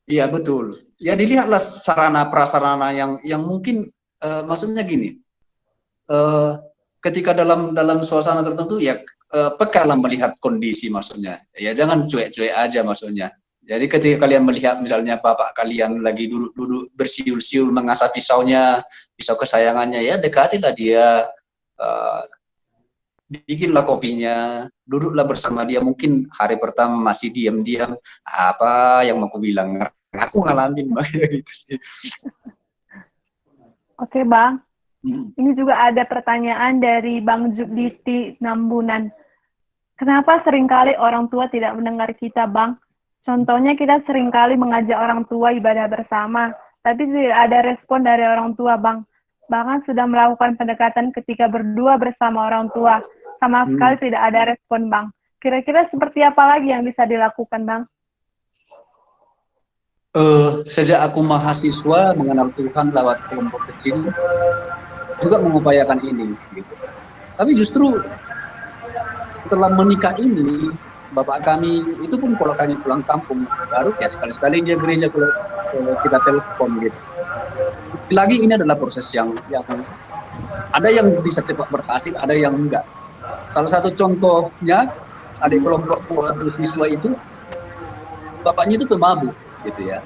[SPEAKER 2] Iya betul. Ya dilihatlah sarana prasarana yang mungkin maksudnya gini. Ketika dalam suasana tertentu ya pekalah melihat kondisi maksudnya. Ya jangan cuek-cuek aja maksudnya. Jadi ketika kalian melihat misalnya bapak kalian lagi duduk bersiul-siul mengasah pisaunya, pisau kesayangannya, ya dekatilah dia, bikinlah kopinya, duduklah bersama dia. Mungkin hari pertama masih diam-diam, apa yang mau aku bilang, aku ngalamin gitu sih.
[SPEAKER 1] Oke Bang, ini juga ada pertanyaan dari Bang Juditi Nambunan. Kenapa seringkali orang tua tidak mendengar kita Bang? Contohnya kita seringkali mengajak orang tua ibadah bersama, tapi tidak ada respon dari orang tua Bang. Bahkan sudah melakukan pendekatan ketika berdua bersama orang tua, sama sekali tidak ada respon Bang. Kira-kira seperti apa lagi yang bisa dilakukan Bang?
[SPEAKER 2] Sejak aku mahasiswa mengenal Tuhan lewat kelompok kecil, juga mengupayakan ini. Gitu. Tapi justru setelah menikah ini, bapak kami itu pun kalau kami pulang kampung baru ya sekali-sekali dia gereja kalau kita telepon gitu. Lagi ini adalah proses yang ada yang bisa cepat berhasil, ada yang enggak. Salah satu contohnya adik kelompok siswa itu bapaknya itu pemabuk gitu ya.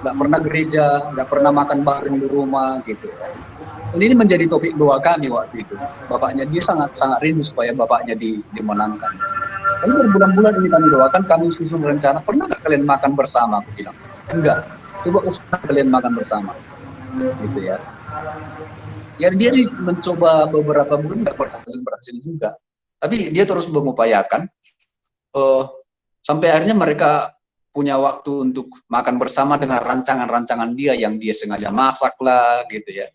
[SPEAKER 2] nggak pernah gereja, nggak pernah makan bareng di rumah gitu. Dan ini menjadi topik doa kami waktu itu. Bapaknya dia sangat rindu supaya bapaknya dimenangkan. Lalu berbulan-bulan ini kami doakan, kami susun rencana, pernah nggak kalian makan bersama? Aku bilang, enggak. Coba usaha kalian makan bersama, gitu ya. Ya dia mencoba beberapa bulan nggak berhasil juga. Tapi dia terus mengupayakan, sampai akhirnya mereka punya waktu untuk makan bersama dengan rancangan-rancangan dia yang dia sengaja masak lah, gitu ya.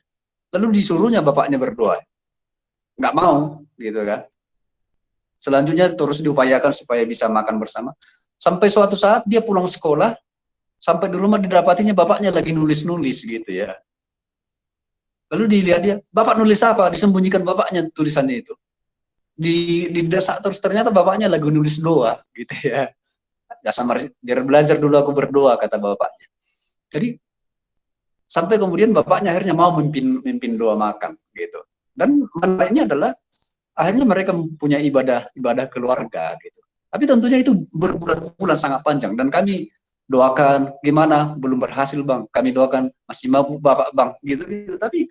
[SPEAKER 2] Lalu disuruhnya bapaknya berdoa, nggak mau, gitu kan. Selanjutnya terus diupayakan supaya bisa makan bersama. Sampai suatu saat dia pulang sekolah, sampai di rumah didapatinya bapaknya lagi nulis-nulis gitu ya. Lalu dilihat dia, bapak nulis apa? Disembunyikan bapaknya tulisannya itu. Di dasar terus ternyata bapaknya lagi nulis doa gitu ya. Ya sama biar belajar dulu aku berdoa kata bapaknya. Jadi sampai kemudian bapaknya akhirnya mau memimpin doa makan gitu. Dan menariknya adalah akhirnya mereka punya ibadah keluarga gitu. Tapi tentunya itu berbulan-bulan sangat panjang dan kami doakan gimana belum berhasil bang, kami doakan masih mabuk bapak bang gitu. Tapi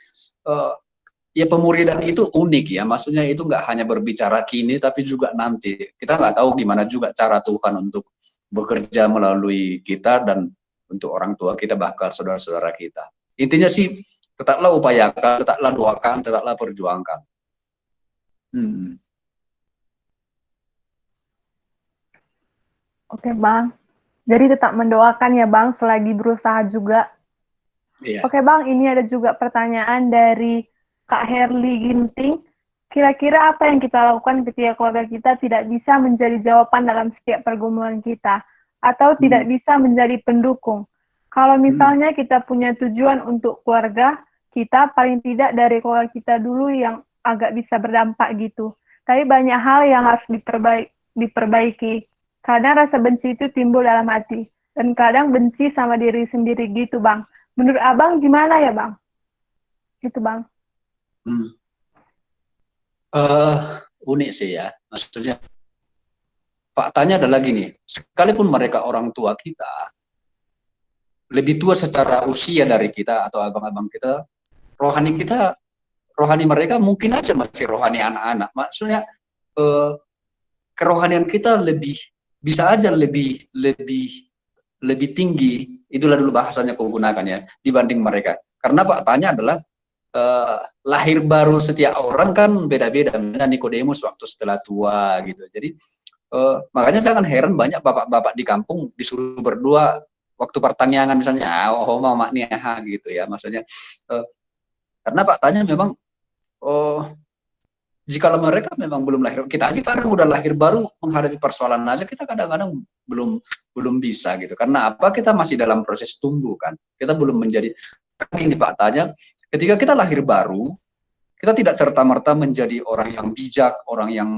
[SPEAKER 2] ya pemuridan itu unik ya, maksudnya itu nggak hanya berbicara kini tapi juga nanti. Kita nggak tahu gimana juga cara Tuhan untuk bekerja melalui kita dan untuk orang tua kita bahkan saudara-saudara kita. Intinya sih tetaplah upayakan, tetaplah doakan, tetaplah perjuangkan.
[SPEAKER 1] Oke Bang, jadi tetap mendoakan ya Bang selagi berusaha juga.
[SPEAKER 2] Iya.
[SPEAKER 1] Oke Bang, ini ada juga pertanyaan dari Kak Herli Ginting. Kira-kira apa yang kita lakukan ketika keluarga kita tidak bisa menjadi jawaban dalam setiap pergumulan kita, atau tidak bisa menjadi pendukung? Kalau misalnya kita punya tujuan untuk keluarga kita, paling tidak dari keluarga kita dulu yang agak bisa berdampak gitu. Tapi banyak hal yang harus diperbaiki. Kadang rasa benci itu timbul dalam hati, dan kadang benci sama diri sendiri gitu Bang. Menurut Abang gimana ya Bang? Gitu Bang.
[SPEAKER 2] Unik sih ya, maksudnya faktanya adalah gini, sekalipun mereka orang tua kita, lebih tua secara usia dari kita atau abang-abang kita, rohani mereka mungkin aja masih rohani anak-anak. Maksudnya kerohanian kita bisa aja lebih tinggi, itulah dulu bahasanya aku gunakan ya, dibanding mereka. Karena faktanya adalah lahir baru setiap orang kan beda-beda. Nikodemus waktu setelah tua gitu. Jadi makanya jangan heran banyak bapak-bapak di kampung disuruh berdoa waktu pertanyaan misalnya, oh mau maknya gitu ya. Maksudnya karena faktanya memang jika mereka memang belum lahir, kita aja kadang udah lahir baru menghadapi persoalan aja kita kadang-kadang belum bisa gitu. Karena apa? Kita masih dalam proses tumbuh kan. Kita belum menjadi, ini faktanya ketika kita lahir baru, kita tidak serta-merta menjadi orang yang bijak, orang yang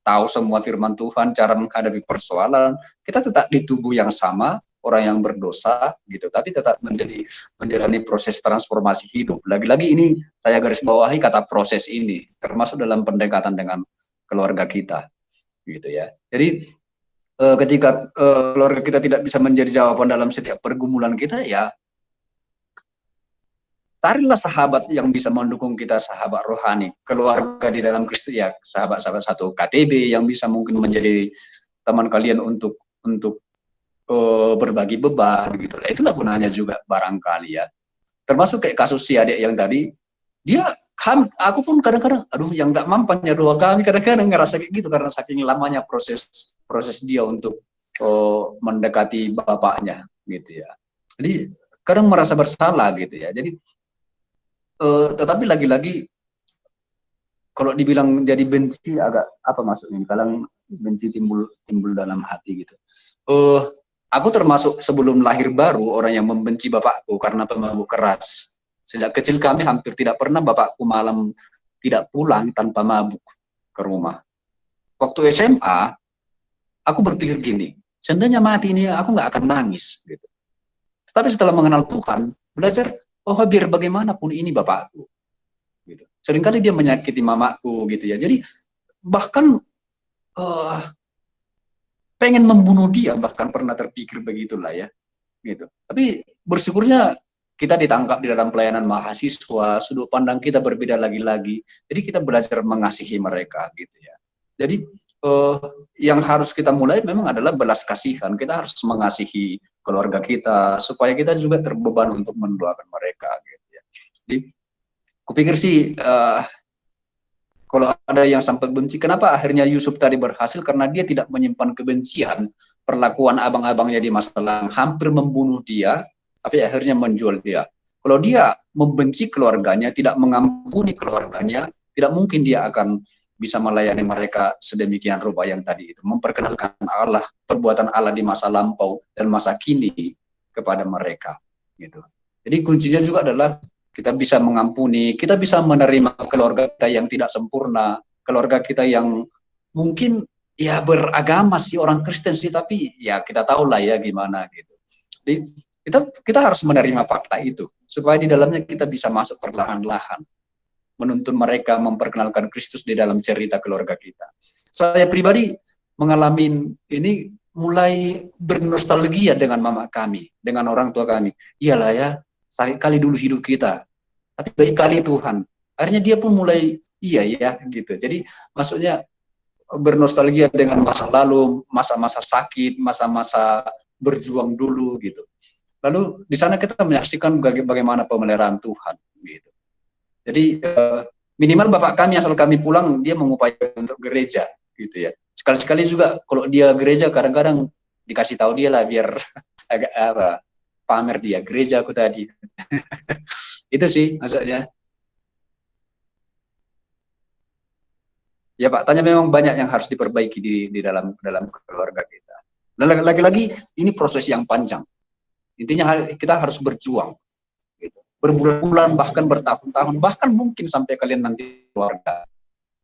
[SPEAKER 2] tahu semua firman Tuhan, cara menghadapi persoalan. Kita tetap di tubuh yang sama, orang yang berdosa, gitu. Tapi tetap menjalani proses transformasi hidup. Lagi-lagi ini saya garis bawahi kata proses ini, termasuk dalam pendekatan dengan keluarga kita, gitu ya. Jadi ketika keluarga kita tidak bisa menjadi jawaban dalam setiap pergumulan kita, ya carilah sahabat yang bisa mendukung kita, sahabat rohani, keluarga di dalam Kristus ya, sahabat-sahabat satu KTB yang bisa mungkin menjadi teman kalian untuk berbagi beban gitu. Itulah gunanya juga barangkali ya. Termasuk kayak kasus si adik yang tadi, aku pun kadang-kadang, aduh yang nggak mampannya doa kami kadang-kadang ngerasa kayak gitu karena saking lamanya proses dia untuk mendekati bapaknya gitu ya. Jadi kadang merasa bersalah gitu ya. Jadi tetapi lagi-lagi kalau dibilang jadi benci agak apa maksudnya? Kalau benci timbul dalam hati gitu. Aku termasuk sebelum lahir baru orang yang membenci bapakku karena pemabuk keras. Sejak kecil kami hampir tidak pernah bapakku malam tidak pulang tanpa mabuk ke rumah. Waktu SMA, aku berpikir gini, seandainya mati ini aku nggak akan nangis. Gitu. Tapi setelah mengenal Tuhan, belajar, oh biar bagaimanapun ini bapakku. Gitu. Seringkali dia menyakiti mamaku gitu ya. Jadi bahkan pengen membunuh dia, bahkan pernah terpikir begitulah ya. gitu. Tapi bersyukurnya kita ditangkap di dalam pelayanan mahasiswa, sudut pandang kita berbeda lagi-lagi. Jadi kita belajar mengasihi mereka gitu ya. Jadi yang harus kita mulai memang adalah belas kasihan. Kita harus mengasihi keluarga kita supaya kita juga terbeban untuk mendoakan mereka gitu ya. Jadi kupikir sih kalau ada yang sampai benci, kenapa akhirnya Yusuf tadi berhasil? Karena dia tidak menyimpan kebencian, perlakuan abang-abangnya di masa lalu hampir membunuh dia, tapi akhirnya menjual dia. Kalau dia membenci keluarganya, tidak mengampuni keluarganya, tidak mungkin dia akan bisa melayani mereka sedemikian rupa yang tadi itu. Memperkenalkan Allah, perbuatan Allah di masa lampau dan masa kini kepada mereka. Gitu. Jadi kuncinya juga adalah kita bisa mengampuni, kita bisa menerima keluarga kita yang tidak sempurna, keluarga kita yang mungkin ya beragama sih, orang Kristen sih, tapi ya kita tahu lah ya gimana gitu. Jadi kita harus menerima fakta itu, supaya di dalamnya kita bisa masuk perlahan-lahan, menuntun mereka memperkenalkan Kristus di dalam cerita keluarga kita. Saya pribadi mengalami ini mulai bernostalgia dengan mama kami, dengan orang tua kami. Iyalah ya, sakit kali dulu hidup kita, tapi baik kali Tuhan. Akhirnya dia pun mulai iya ya gitu. Jadi maksudnya bernostalgia dengan masa lalu, masa-masa sakit, masa-masa berjuang dulu gitu. Lalu di sana kita menyaksikan bagaimana pemeliharaan Tuhan gitu. Jadi minimal bapak kami asal kami pulang dia mengupayakan untuk gereja gitu ya. Sekali-sekali juga kalau dia gereja kadang-kadang dikasih tahu dia lah biar agak apa pamer dia gereja aku tadi. Itu sih maksudnya. Ya Pak, tanya memang banyak yang harus diperbaiki di dalam keluarga kita. Dan lagi-lagi ini proses yang panjang. Intinya kita harus berjuang. Gitu. Berbulan-bulan, bahkan bertahun-tahun, bahkan mungkin sampai kalian nanti keluarga.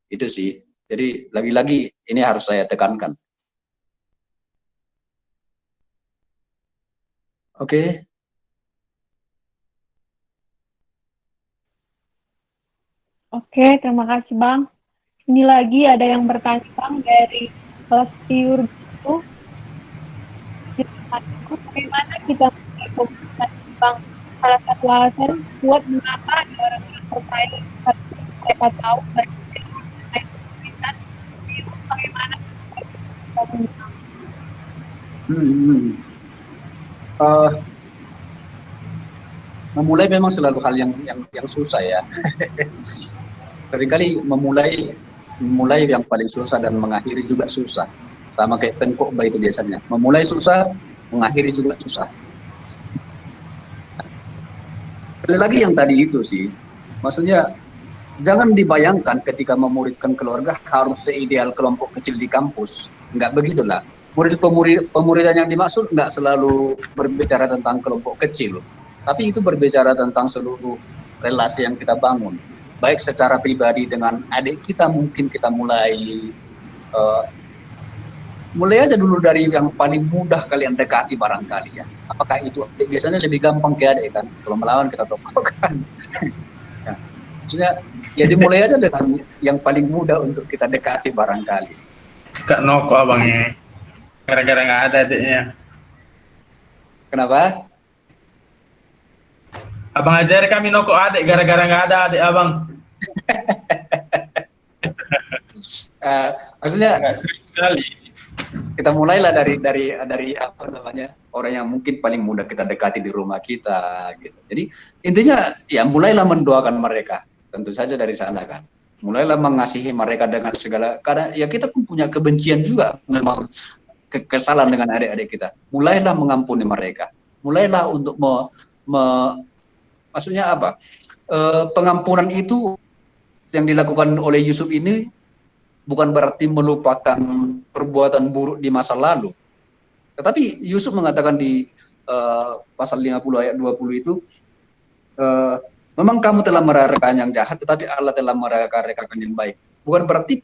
[SPEAKER 2] Itu sih. Jadi lagi-lagi ini harus saya tekankan. Oke.
[SPEAKER 1] Oke, terima kasih Bang. Ini lagi ada yang bertanya Bang dari kelas Tiur itu. Bagaimana kita memulai komunitas Bang? Salah satu alasan buat mengapa orang yang percaya mereka tahu komunitas itu bagaimana komunitas.
[SPEAKER 2] Memulai memang selalu hal yang susah ya. Seringkali memulai yang paling susah dan mengakhiri juga susah. Sama kayak pengkhotbah itu biasanya. Memulai susah, mengakhiri juga susah. Lagi yang tadi itu sih, maksudnya jangan dibayangkan ketika memuridkan keluarga harus seideal kelompok kecil di kampus. Enggak begitulah. Pemuridan yang dimaksud enggak selalu berbicara tentang kelompok kecil. Tapi itu berbicara tentang seluruh relasi yang kita bangun. Baik secara pribadi dengan adik kita, mungkin kita mulai aja dulu dari yang paling mudah kalian dekati barangkali ya. Apakah itu biasanya lebih gampang ke adik kan? Kalau melawan kita tokohkan. Ya. Maksudnya ya dimulai aja dengan yang paling mudah untuk kita dekati barangkali.
[SPEAKER 3] Suka noko abangnya. Gara-gara nggak ada adiknya.
[SPEAKER 2] Kenapa?
[SPEAKER 3] Abang ajar kami noko adik gara-gara nggak ada adik abang.
[SPEAKER 2] Maksudnya
[SPEAKER 3] sekali.
[SPEAKER 2] Kita mulailah dari apa namanya orang yang mungkin paling mudah kita dekati di rumah kita gitu. Jadi intinya ya mulailah mendoakan mereka, tentu saja dari sana kan. Mulailah mengasihi mereka dengan segala, karena ya kita pun punya kebencian juga memang kesalahan dengan adik-adik kita. Mulailah mengampuni mereka. Mulailah untuk maksudnya apa? Pengampunan itu yang dilakukan oleh Yusuf ini bukan berarti melupakan perbuatan buruk di masa lalu. Tetapi Yusuf mengatakan di pasal 50 ayat 20 itu, memang kamu telah merelakan yang jahat, tetapi Allah telah merelakan yang baik. Bukan berarti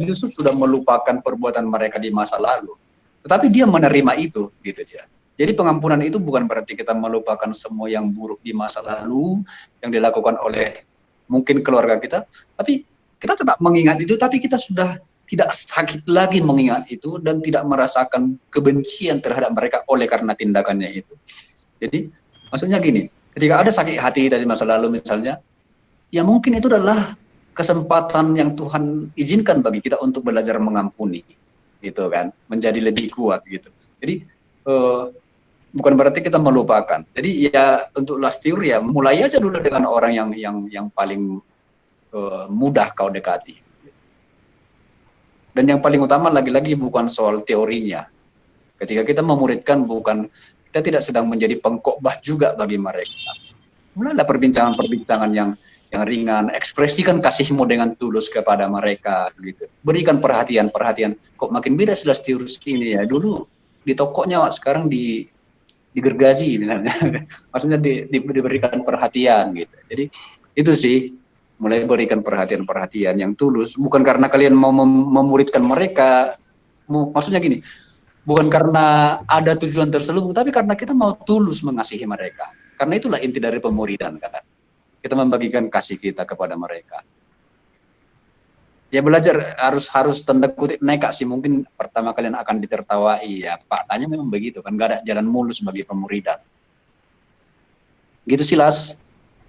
[SPEAKER 2] Yusuf sudah melupakan perbuatan mereka di masa lalu. Tetapi dia menerima itu, gitu dia. Jadi pengampunan itu bukan berarti kita melupakan semua yang buruk di masa lalu, yang dilakukan oleh mungkin keluarga kita, tapi kita tetap mengingat itu, tapi kita sudah tidak sakit lagi mengingat itu dan tidak merasakan kebencian terhadap mereka oleh karena tindakannya itu. Jadi maksudnya gini, ketika ada sakit hati dari masa lalu misalnya, ya mungkin itu adalah kesempatan yang Tuhan izinkan bagi kita untuk belajar mengampuni, gitu kan, menjadi lebih kuat gitu. Jadi bukan berarti kita melupakan. Jadi ya untuk last year ya mulai aja dulu dengan orang yang paling mudah kau dekati. Dan yang paling utama lagi-lagi bukan soal teorinya. Ketika kita memuridkan kita tidak sedang menjadi pengkhotbah juga bagi mereka. Mulailah perbincangan-perbincangan yang ringan, ekspresikan kasihmu dengan tulus kepada mereka gitu. Berikan perhatian. Kok makin beda last year ini ya. Dulu di tokonya, sekarang digergaji misalnya. Maksudnya diberikan perhatian gitu. Jadi itu sih, mulai berikan perhatian yang tulus, bukan karena kalian mau memuridkan mereka, maksudnya gini, bukan karena ada tujuan terselubung, tapi karena kita mau tulus mengasihi mereka. Karena itulah inti dari pemuridan kan. Kita membagikan kasih kita kepada mereka. Ya belajar harus tanda kutip nekat sih, mungkin pertama kalian akan ditertawai ya, faktanya memang begitu kan, gak ada jalan mulus bagi pemuridan. Gitu sih Las.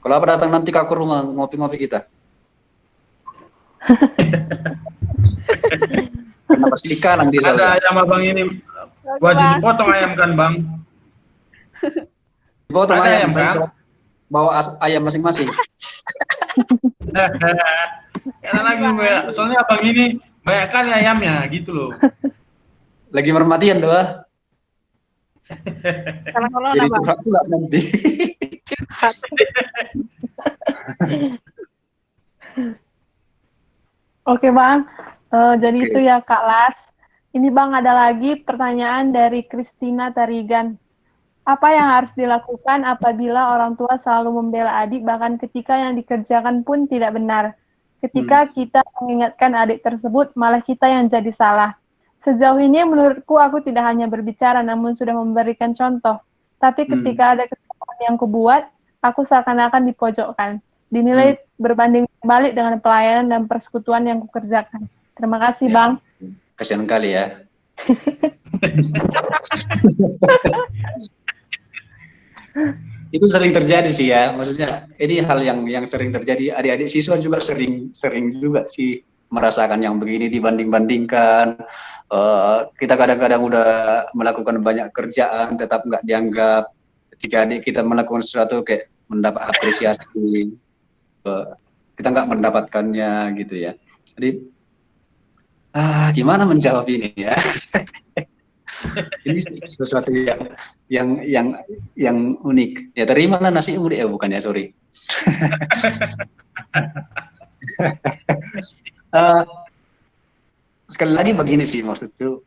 [SPEAKER 2] Kalau apa datang nanti ke rumah ngopi-ngopi kita. Kenapa sih kalang di sana?
[SPEAKER 3] Ada ayam abang ini, wajib dipotong ayam kan bang?
[SPEAKER 2] Potong
[SPEAKER 3] Ada
[SPEAKER 2] ayam
[SPEAKER 3] kan?
[SPEAKER 2] Bawa ayam masing-masing.
[SPEAKER 3] Karena lagi soalnya abang ini banyak kali ayamnya gitu loh.
[SPEAKER 2] Lagi mermatian doa.
[SPEAKER 1] Karena corona,
[SPEAKER 2] Jadi
[SPEAKER 1] Bang.
[SPEAKER 2] curhat pula nanti.
[SPEAKER 1] Curhat. Oke Bang, jadi
[SPEAKER 2] Oke.
[SPEAKER 1] itu ya Kak Las. Ini Bang ada lagi pertanyaan dari Christina Tarigan. Apa yang harus dilakukan apabila orang tua selalu membela adik bahkan ketika yang dikerjakan pun tidak benar? Ketika kita mengingatkan adik tersebut, malah kita yang jadi salah. Sejauh ini menurutku aku tidak hanya berbicara namun sudah memberikan contoh. Tapi ketika ada kesalahan yang kubuat, aku seakan-akan dipojokkan. Dinilai berbanding balik dengan pelayanan dan persekutuan yang kukerjakan. Terima kasih,
[SPEAKER 2] Ya.
[SPEAKER 1] Bang.
[SPEAKER 2] Kasihan kali ya. Itu sering terjadi sih ya, maksudnya ini hal yang sering terjadi. Adik-adik siswa juga sering juga sih merasakan yang begini, dibanding-bandingkan. Kita kadang-kadang udah melakukan banyak kerjaan tetap nggak dianggap. Ketika adik kita melakukan sesuatu kayak mendapat apresiasi, kita nggak mendapatkannya gitu ya. Jadi gimana menjawab ini ya? Ini sesuatu yang unik. Ya terimalah nasi unik ya, bukan ya, sorry. Sekali lagi begini sih maksudku,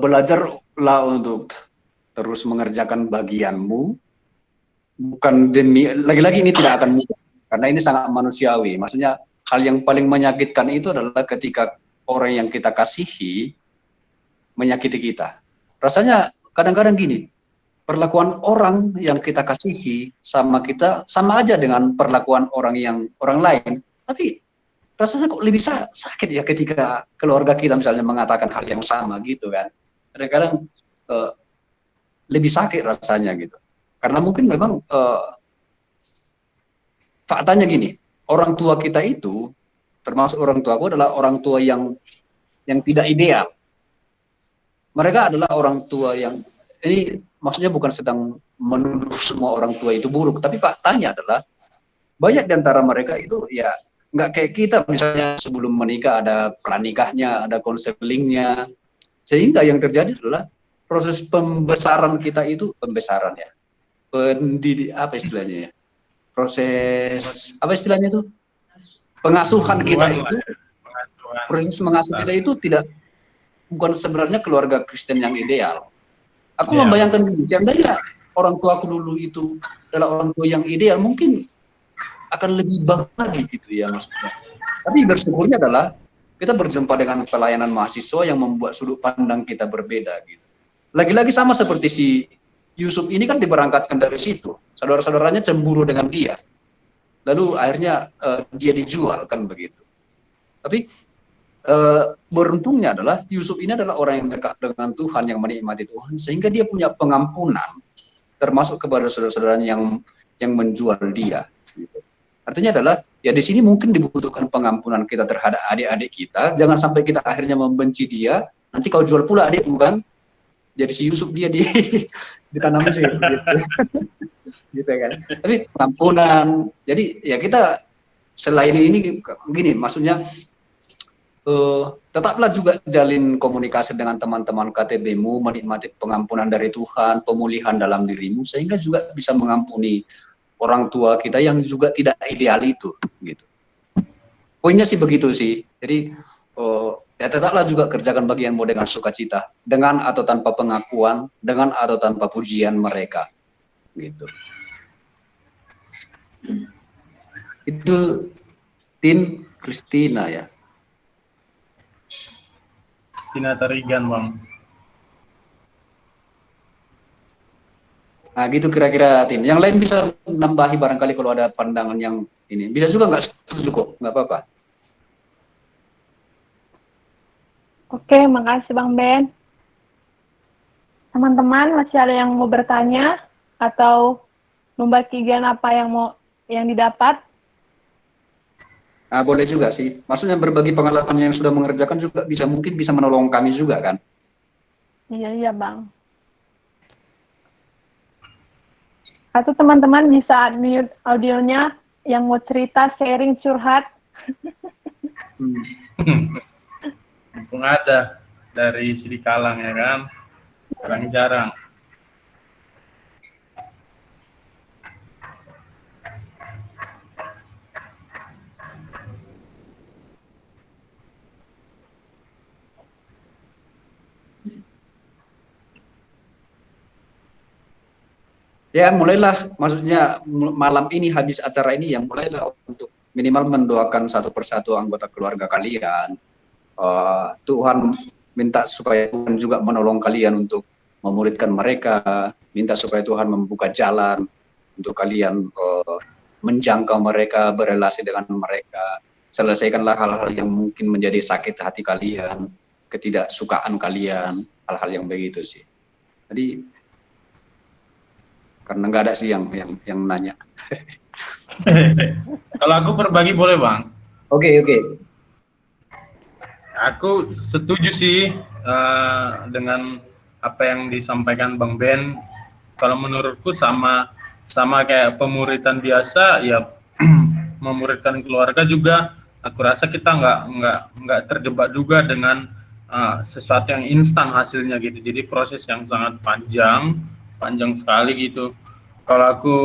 [SPEAKER 2] belajarlah untuk terus mengerjakan bagianmu, bukan demi, lagi-lagi ini tidak akan mudah, karena ini sangat manusiawi. Maksudnya hal yang paling menyakitkan itu adalah ketika orang yang kita kasihi menyakiti kita. Rasanya kadang-kadang gini, perlakuan orang yang kita kasihi sama kita sama aja dengan perlakuan orang lain, tapi rasanya kok lebih sakit ya ketika keluarga kita misalnya mengatakan hal yang sama gitu kan. Kadang-kadang lebih sakit rasanya gitu. Karena mungkin memang faktanya gini, orang tua kita itu, termasuk orang tuaku, adalah orang tua yang tidak ideal. Mereka adalah orang tua yang, ini maksudnya bukan sedang menuduh semua orang tua itu buruk, tapi faktanya adalah banyak di antara mereka itu ya nggak kayak kita, misalnya sebelum menikah ada pranikahnya, ada konselingnya, sehingga yang terjadi adalah proses pembesaran kita itu, pembesaran ya, apa istilahnya ya, proses apa istilahnya itu, pengasuhan kita itu, proses mengasuh kita itu bukan sebenarnya keluarga Kristen yang ideal. Aku membayangkan gini, seandainya orang tua aku dulu itu adalah orang tua yang ideal, mungkin akan lebih bagus lagi gitu ya maksudnya. Tapi bersyukurnya adalah kita berjumpa dengan pelayanan mahasiswa yang membuat sudut pandang kita berbeda gitu. Lagi-lagi sama seperti si Yusuf ini kan diberangkatkan dari situ, saudara-saudaranya cemburu dengan dia, lalu akhirnya dia dijual kan begitu. Tapi beruntungnya adalah Yusuf ini adalah orang yang dekat dengan Tuhan, yang menikmati Tuhan, sehingga dia punya pengampunan, termasuk kepada saudara-saudaranya yang menjual dia. Gitu. Artinya adalah, ya di sini mungkin dibutuhkan pengampunan kita terhadap adik-adik kita. Jangan sampai kita akhirnya membenci dia. Nanti kau jual pula adik, bukan? Jadi si Yusuf dia di tanah Mesir, gitu. Gitu kan. Tapi pengampunan. Jadi ya kita selain ini gini, maksudnya tetaplah juga jalin komunikasi dengan teman-teman KTB-mu, menikmati pengampunan dari Tuhan, pemulihan dalam dirimu, sehingga juga bisa mengampuni orang tua kita yang juga tidak ideal itu, gitu. Poinnya sih begitu sih. Jadi ya tetaplah juga kerjakan bagianmu dengan sukacita, dengan atau tanpa pengakuan, dengan atau tanpa pujian mereka, gitu. Itu Tin Christina ya.
[SPEAKER 3] Christina Tarigan, Bang.
[SPEAKER 2] Nah gitu kira-kira Tin. Yang lain bisa nambahi barangkali kalau ada pandangan yang ini. Bisa juga nggak setuju kok, nggak apa-apa.
[SPEAKER 1] Oke, makasih Bang Ben. Teman-teman masih ada yang mau bertanya atau membagikan apa yang didapat?
[SPEAKER 2] Nah, boleh juga sih. Maksudnya berbagi pengalaman yang sudah mengerjakan juga mungkin bisa menolong kami juga kan?
[SPEAKER 1] Iya Bang. Atau teman-teman bisa mute audionya yang mau cerita, sharing, curhat.
[SPEAKER 3] Mumpung ada dari Sri Kalang ya kan, jarang-jarang.
[SPEAKER 2] Ya mulailah, maksudnya malam ini habis acara ini yang mulailah untuk minimal mendoakan satu persatu anggota keluarga kalian. Tuhan minta supaya Tuhan juga menolong kalian untuk memuridkan mereka, minta supaya Tuhan membuka jalan untuk kalian menjangkau mereka, berelasi dengan mereka, selesaikanlah hal-hal yang mungkin menjadi sakit hati kalian, ketidaksukaan kalian, hal-hal yang begitu sih. Jadi karena nggak ada sih yang nanya.
[SPEAKER 3] Kalau aku berbagi boleh Bang?
[SPEAKER 2] Oke.
[SPEAKER 3] Aku setuju sih dengan apa yang disampaikan Bang Ben. Kalau menurutku sama kayak pemuritan biasa, ya memuridkan keluarga juga. Aku rasa kita nggak terjebak juga dengan sesuatu yang instan hasilnya gitu. Jadi proses yang sangat panjang sekali gitu. Kalau aku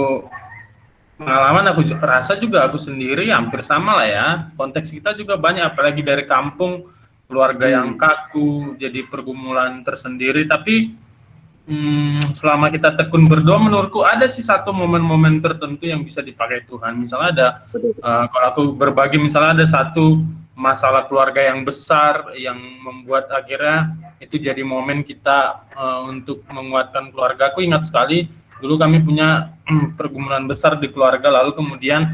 [SPEAKER 3] pengalaman, aku rasa juga aku sendiri hampir sama lah ya. Konteks kita juga banyak, apalagi dari kampung, keluarga yang kaku, jadi pergumulan tersendiri. Tapi selama kita tekun berdoa, menurutku ada sih satu momen-momen tertentu yang bisa dipakai Tuhan. Misalnya ada, kalau aku berbagi, misalnya ada satu masalah keluarga yang besar yang membuat akhirnya itu jadi momen kita untuk menguatkan keluarga. Aku ingat sekali dulu kami punya pergumulan besar di keluarga, lalu kemudian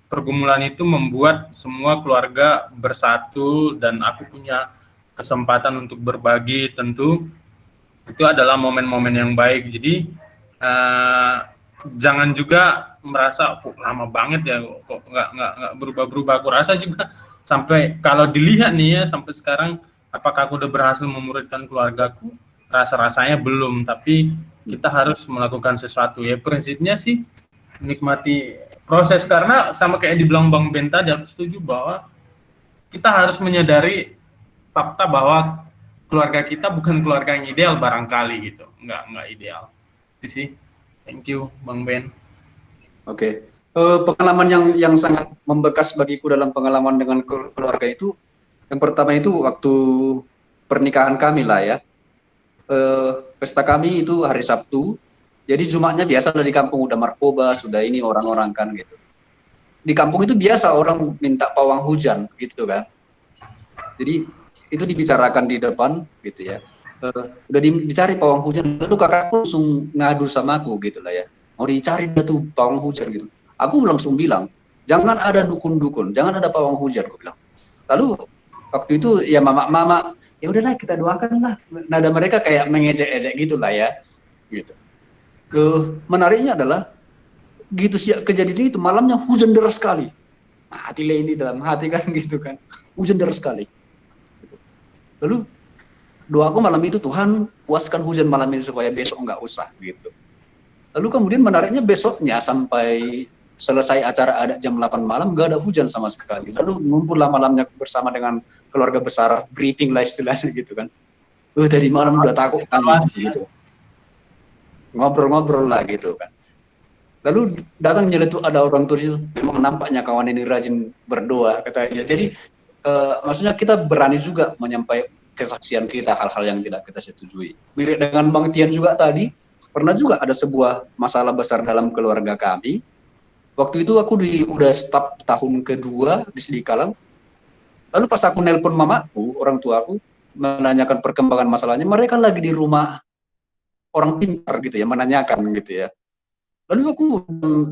[SPEAKER 3] pergumulan itu membuat semua keluarga bersatu dan aku punya kesempatan untuk berbagi. Tentu itu adalah momen-momen yang baik. Jadi jangan juga merasa kok lama banget ya, kok nggak berubah-berubah. Aku rasa juga sampai kalau dilihat nih ya sampai sekarang, apakah aku udah berhasil memuridkan keluargaku? Rasa-rasanya belum, tapi kita harus melakukan sesuatu ya. Prinsipnya sih nikmati proses, karena sama kayak dibilang Bang Ben tadi, aku setuju bahwa kita harus menyadari fakta bahwa keluarga kita bukan keluarga yang ideal barangkali gitu, nggak ideal. Itu sih. Thank you Bang Ben.
[SPEAKER 2] Oke. Pengalaman yang sangat membekas bagiku dalam pengalaman dengan keluarga itu, yang pertama itu waktu pernikahan kami lah ya. Pesta kami itu hari Sabtu, jadi Jumatnya biasa dari kampung udah markoba, sudah ini orang-orang kan gitu. Di kampung itu biasa orang minta pawang hujan gitu kan. Jadi itu dibicarakan di depan gitu ya. Udah dicari pawang hujan, lalu kakakku langsung ngadu sama aku gitu lah ya. Mau dicari dah tuh pawang hujan gitu. Aku langsung bilang, jangan ada dukun-dukun, jangan ada pawang hujan, aku bilang. Lalu Waktu itu ya mama, ya udahlah kita doakan lah. Nada mereka kayak mengejek-ejek gitulah ya, gitu. Menariknya adalah gitu sih kejadian itu, malamnya hujan deras sekali. Mati ini dalam hati kan gitu kan, hujan deras sekali. Gitu. Lalu doaku malam itu, Tuhan puaskan hujan malam ini supaya besok nggak usah gitu. Lalu kemudian menariknya besoknya sampai selesai acara ada jam 8 malam nggak ada hujan sama sekali. Lalu ngumpullah malamnya bersama dengan keluarga besar, briefing lah istilahnya gitu kan. Dari malam udah takut kami gitu. Ngobrol-ngobrol lah gitu kan. Lalu datang nyeletuk ada orang turis, memang nampaknya kawan ini rajin berdoa katanya. Jadi maksudnya kita berani juga menyampaikan kesaksian kita hal-hal yang tidak kita setujui. Mirip dengan Bang Tian juga tadi, pernah juga ada sebuah masalah besar dalam keluarga kami. Waktu itu aku udah staf tahun kedua di Sidikalang. Lalu pas aku nelpon mamaku, orang tuaku, menanyakan perkembangan masalahnya, mereka lagi di rumah orang pintar gitu ya, menanyakan gitu ya. Lalu aku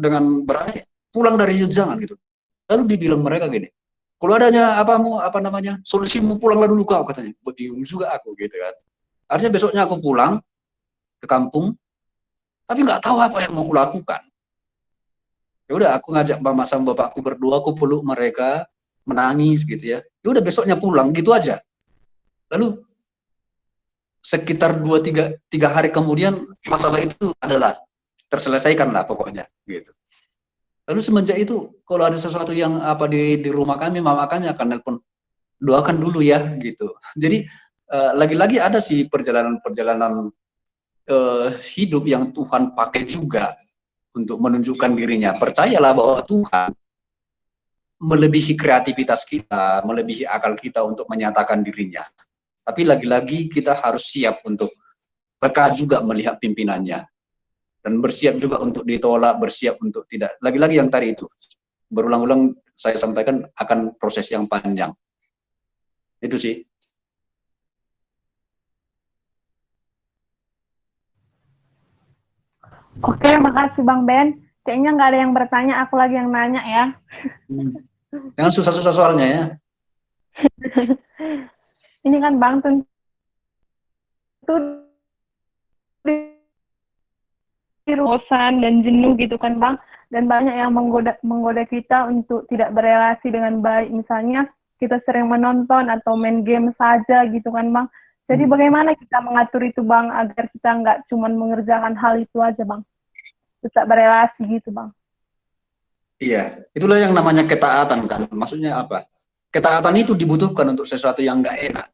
[SPEAKER 2] dengan berani pulang dari jangan gitu. Lalu dibilang mereka gini, kalau adanya solusimu pulanglah dulu kau katanya. Bingung juga aku gitu kan. Artinya besoknya aku pulang ke kampung, tapi nggak tahu apa yang mau kulakukan. Ya udah aku ngajak mama sama bapakku berdua, aku peluk mereka, menangis gitu ya. Ya udah besoknya pulang gitu aja. Lalu sekitar 2-3 hari kemudian masalah itu adalah terselesaikan lah pokoknya gitu. Lalu semenjak itu kalau ada sesuatu yang di rumah kami, mama kami akan nelpon, doakan dulu ya gitu. Jadi lagi-lagi ada sih perjalanan hidup yang Tuhan pakai juga untuk menunjukkan dirinya. Percayalah bahwa Tuhan melebihi kreativitas kita, melebihi akal kita untuk menyatakan dirinya. Tapi lagi-lagi kita harus siap untuk peka juga melihat pimpinannya. Dan bersiap juga untuk ditolak, bersiap untuk tidak. Lagi-lagi yang tadi itu, berulang-ulang saya sampaikan akan proses yang panjang. Itu sih.
[SPEAKER 1] Oke, makasih Bang Ben. Kayaknya nggak ada yang bertanya, aku lagi yang nanya ya.
[SPEAKER 2] Jangan susah-susah soalnya ya.
[SPEAKER 1] Ini kan Bang tentu di bosan dan jenuh gitu kan Bang. Dan banyak yang menggoda kita untuk tidak berelasi dengan baik. Misalnya kita sering menonton atau main game saja gitu kan Bang. Jadi bagaimana kita mengatur itu Bang agar kita nggak cuma mengerjakan hal itu aja Bang. Tetap berelasi gitu Bang.
[SPEAKER 2] Iya, itulah yang namanya ketaatan kan. Maksudnya apa? Ketaatan itu dibutuhkan untuk sesuatu yang nggak enak.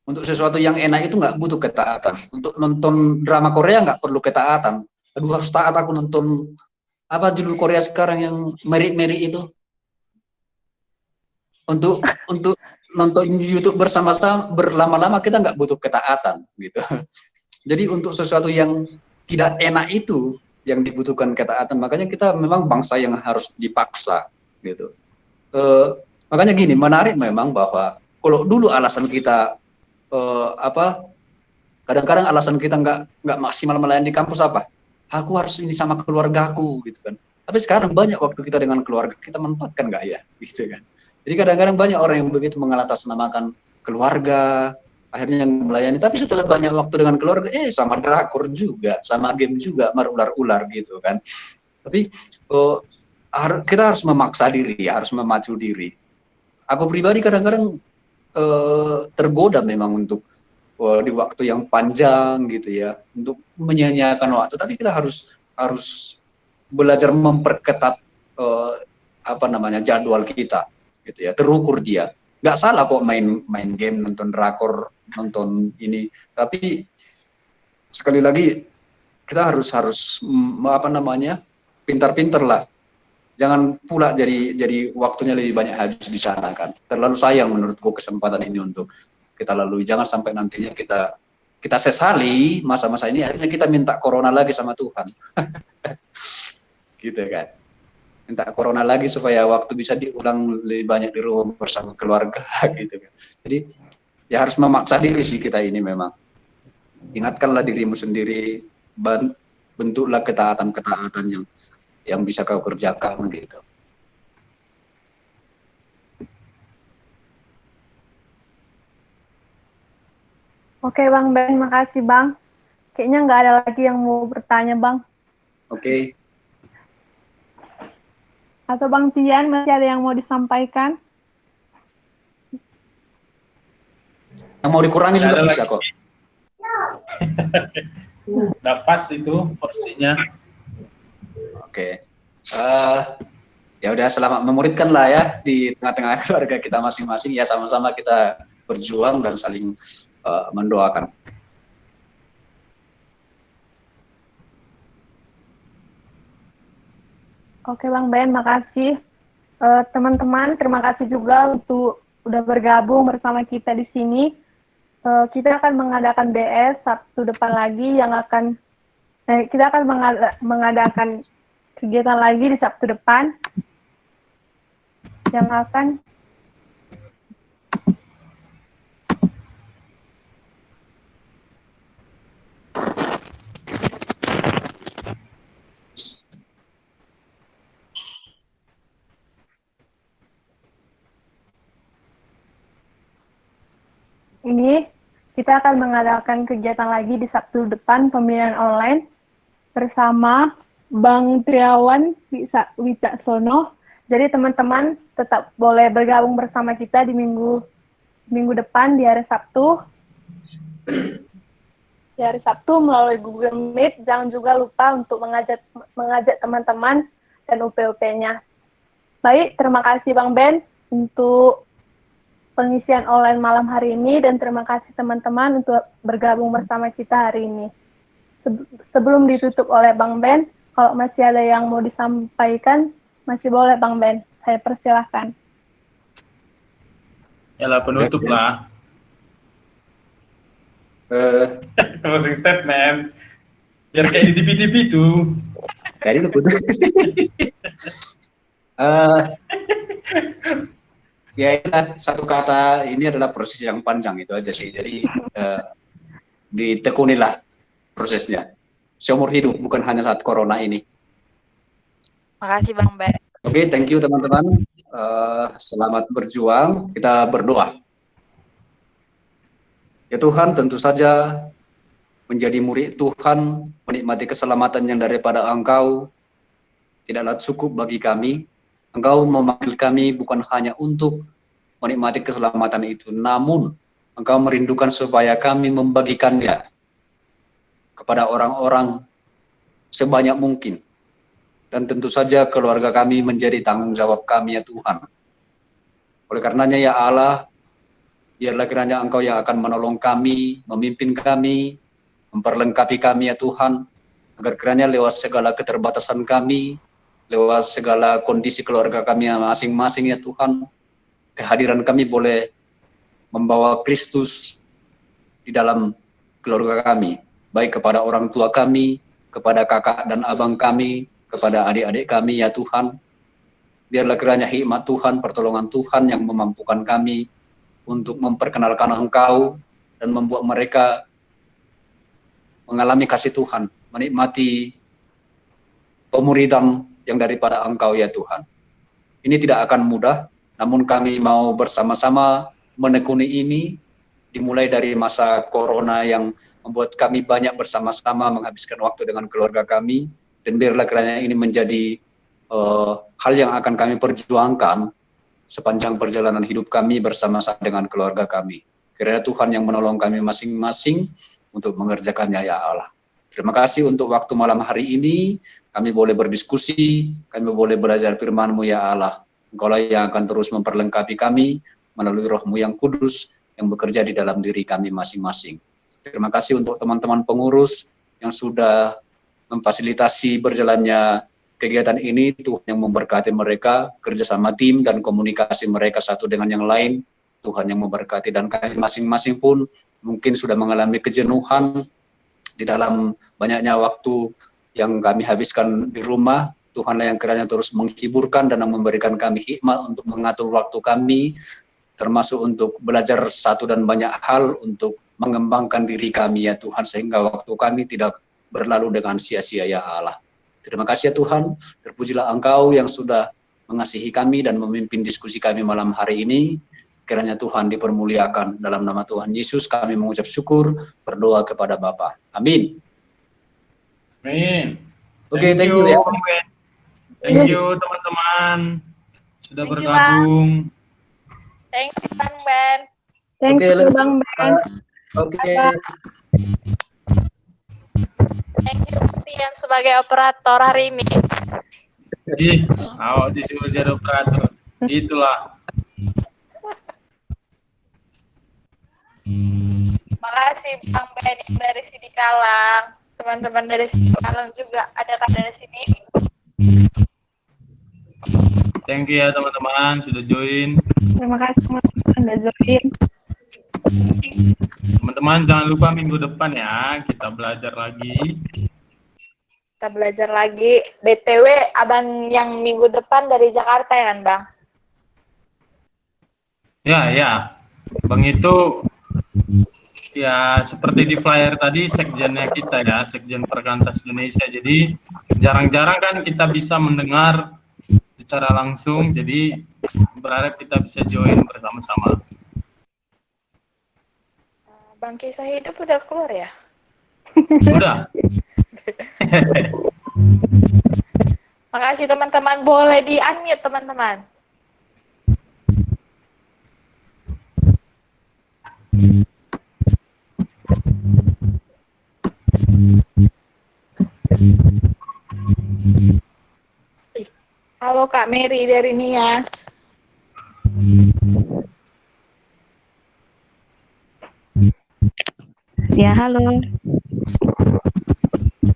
[SPEAKER 2] Untuk sesuatu yang enak itu nggak butuh ketaatan. Untuk nonton drama Korea nggak perlu ketaatan. Aduh harus taat aku nonton judul Korea sekarang yang Meri itu. Untuk nonton YouTube bersama-sama berlama-lama kita nggak butuh ketaatan gitu. Jadi untuk sesuatu yang tidak enak itu yang dibutuhkan ketaatan. Makanya kita memang bangsa yang harus dipaksa gitu. Makanya gini, menarik memang bahwa kalau dulu alasan kita kadang-kadang alasan kita nggak maksimal melayani di kampus apa? Aku harus ini sama keluargaku gitu kan. Tapi sekarang banyak waktu kita dengan keluarga, kita manfaatkan nggak ya? Gitu kan. Jadi kadang-kadang banyak orang yang begitu mengatasnamakan keluarga, akhirnya melayani. Tapi setelah banyak waktu dengan keluarga, sama drakor juga, sama game juga, ular-ular gitu kan. Tapi kita harus memaksa diri, harus memacu diri. Aku pribadi kadang-kadang tergoda memang untuk di waktu yang panjang gitu ya, untuk menyanyiakan waktu. Tapi kita harus belajar memperketat jadwal kita gitu ya, terukur dia. Nggak salah kok main game, nonton drakor, nonton ini, tapi sekali lagi kita harus pintar-pintar lah. Jangan pula jadi waktunya lebih banyak habis di sana kan. Terlalu sayang menurutku kesempatan ini untuk kita lalui. Jangan sampai nantinya kita sesali masa-masa ini, akhirnya kita minta corona lagi sama Tuhan. Gitu kan. Minta corona lagi supaya waktu bisa diulang lebih banyak di rumah bersama keluarga gitu kan. Jadi ya harus memaksa diri sih kita ini memang. Ingatkanlah dirimu sendiri, bentuklah ketaatan-ketaatan yang bisa kau kerjakan gitu.
[SPEAKER 1] Oke Bang Ben, makasih Bang. Kayaknya nggak ada lagi yang mau bertanya Bang.
[SPEAKER 2] Oke.
[SPEAKER 1] Atau Bang Tian masih ada yang mau disampaikan?
[SPEAKER 2] Yang mau dikurangi
[SPEAKER 3] Nggak
[SPEAKER 2] juga
[SPEAKER 3] ada
[SPEAKER 2] bisa
[SPEAKER 3] lagi.
[SPEAKER 2] kok.
[SPEAKER 3] Udah pas itu porsinya.
[SPEAKER 2] Oke. Ya udah, selamat memuridkan lah ya di tengah-tengah keluarga kita masing-masing. Ya sama-sama kita berjuang dan saling mendoakan.
[SPEAKER 1] Oke Bang Ben, makasih. Teman-teman, terima kasih juga untuk udah bergabung bersama kita di sini. Kita akan mengadakan BS Sabtu depan lagi yang akan kita akan mengadakan kegiatan lagi di Sabtu depan yang akan ini kita akan mengadakan kegiatan lagi di Sabtu depan pemilihan online bersama Bang Triawan Wicaksono. Jadi teman-teman tetap boleh bergabung bersama kita di minggu depan di hari Sabtu. Di hari Sabtu melalui Google Meet. Jangan juga lupa untuk mengajak teman-teman dan UP-UP-nya. Baik, terima kasih Bang Ben untuk pengisian online malam hari ini dan terima kasih teman-teman untuk bergabung bersama kita hari ini. Sebelum ditutup oleh Bang Ben, kalau masih ada yang mau disampaikan, masih boleh Bang Ben. Saya persilahkan.
[SPEAKER 3] Yalah, penutup lah. Closing statement. Biar kayak di TV-TV tuh.
[SPEAKER 2] Jadi lu putus. Ya itulah, satu kata, ini adalah proses yang panjang, itu aja sih. Jadi ditekunilah prosesnya seumur hidup, bukan hanya saat corona ini.
[SPEAKER 4] Makasih Bang Ben.
[SPEAKER 2] Oke, thank you teman-teman. Selamat berjuang. Kita berdoa. Ya Tuhan, tentu saja menjadi murid Tuhan, menikmati keselamatan yang daripada Engkau tidaklah cukup bagi kami. Engkau memanggil kami bukan hanya untuk menikmati keselamatan itu, namun Engkau merindukan supaya kami membagikannya kepada orang-orang sebanyak mungkin. Dan tentu saja keluarga kami menjadi tanggung jawab kami ya Tuhan. Oleh karenanya ya Allah, biarlah kiranya Engkau yang akan menolong kami, memimpin kami, memperlengkapi kami ya Tuhan, agar kiranya lewat segala keterbatasan kami, lewat segala kondisi keluarga kami masing-masing ya Tuhan, kehadiran kami boleh membawa Kristus di dalam keluarga kami, baik kepada orang tua kami, kepada kakak dan abang kami, kepada adik-adik kami ya Tuhan. Biarlah kiranya hikmat Tuhan, pertolongan Tuhan yang memampukan kami untuk memperkenalkan Engkau dan membuat mereka mengalami kasih Tuhan, menikmati pemuridan yang daripada Engkau ya Tuhan. Ini tidak akan mudah, namun kami mau bersama-sama menekuni ini, dimulai dari masa corona yang membuat kami banyak bersama-sama menghabiskan waktu dengan keluarga kami, dan biarlah kiranya ini menjadi hal yang akan kami perjuangkan sepanjang perjalanan hidup kami bersama-sama dengan keluarga kami. Kiranya Tuhan yang menolong kami masing-masing untuk mengerjakannya ya Allah. Terima kasih untuk waktu malam hari ini. Kami boleh berdiskusi, kami boleh belajar firman-Mu ya Allah. Engkaulah yang akan terus memperlengkapi kami melalui Roh-Mu yang kudus yang bekerja di dalam diri kami masing-masing. Terima kasih untuk teman-teman pengurus yang sudah memfasilitasi berjalannya kegiatan ini. Tuhan yang memberkati mereka, kerjasama tim dan komunikasi mereka satu dengan yang lain. Tuhan yang memberkati, dan kami masing-masing pun mungkin sudah mengalami kejenuhan di dalam banyaknya waktu yang kami habiskan di rumah. Tuhanlah yang kiranya terus menghiburkan dan memberikan kami hikmat untuk mengatur waktu kami, termasuk untuk belajar satu dan banyak hal untuk mengembangkan diri kami ya Tuhan, sehingga waktu kami tidak berlalu dengan sia-sia ya Allah. Terima kasih ya Tuhan, terpujilah Engkau yang sudah mengasihi kami dan memimpin diskusi kami malam hari ini. kiranya Tuhan dipermuliakan. Dalam nama Tuhan Yesus kami mengucap syukur, berdoa kepada Bapa. Amin.
[SPEAKER 3] Amin.
[SPEAKER 2] Oke, thank you ya.
[SPEAKER 3] Bang Ben. Thank you teman-teman sudah
[SPEAKER 4] Thank you,
[SPEAKER 3] bergabung.
[SPEAKER 4] Thank you, Bang Ben.
[SPEAKER 1] Thank
[SPEAKER 2] Oke,
[SPEAKER 1] you, Bang Ben.
[SPEAKER 2] Oke.
[SPEAKER 4] Thank you, Tian, sebagai operator hari ini.
[SPEAKER 3] Ih, awak disuruh jadi operator. Itulah.
[SPEAKER 4] Makasih Bang Ben yang dari sini Kalang. Teman-teman dari sini Kalang juga ada kan dari sini.
[SPEAKER 3] Thank you ya teman-teman sudah join.
[SPEAKER 1] Terima kasih teman-teman sudah join.
[SPEAKER 3] Teman-teman jangan lupa minggu depan ya kita belajar lagi.
[SPEAKER 4] Kita belajar lagi. BTW Abang yang minggu depan dari Jakarta ya kan Bang?
[SPEAKER 3] Ya. Bang itu ya seperti di flyer tadi sekjennya kita ya, Sekjen Perkantas Indonesia. Jadi jarang-jarang kan kita bisa mendengar secara langsung. Jadi berharap kita bisa join bersama-sama.
[SPEAKER 4] Bang Kisah Hidup udah keluar ya?
[SPEAKER 3] Udah.
[SPEAKER 4] Makasih teman-teman. Boleh di-unmute teman-teman. Halo Kak Mary dari Nias.
[SPEAKER 5] Ya, halo.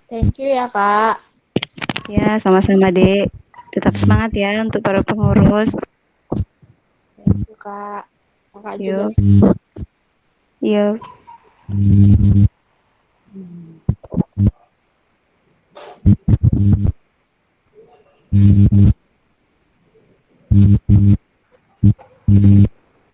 [SPEAKER 4] Thank you ya Kak.
[SPEAKER 5] Ya, sama-sama, Dek. Tetap semangat ya untuk para pengurus.
[SPEAKER 4] Thank you Kak. Kakak juga.
[SPEAKER 5] Yuk. Yuk.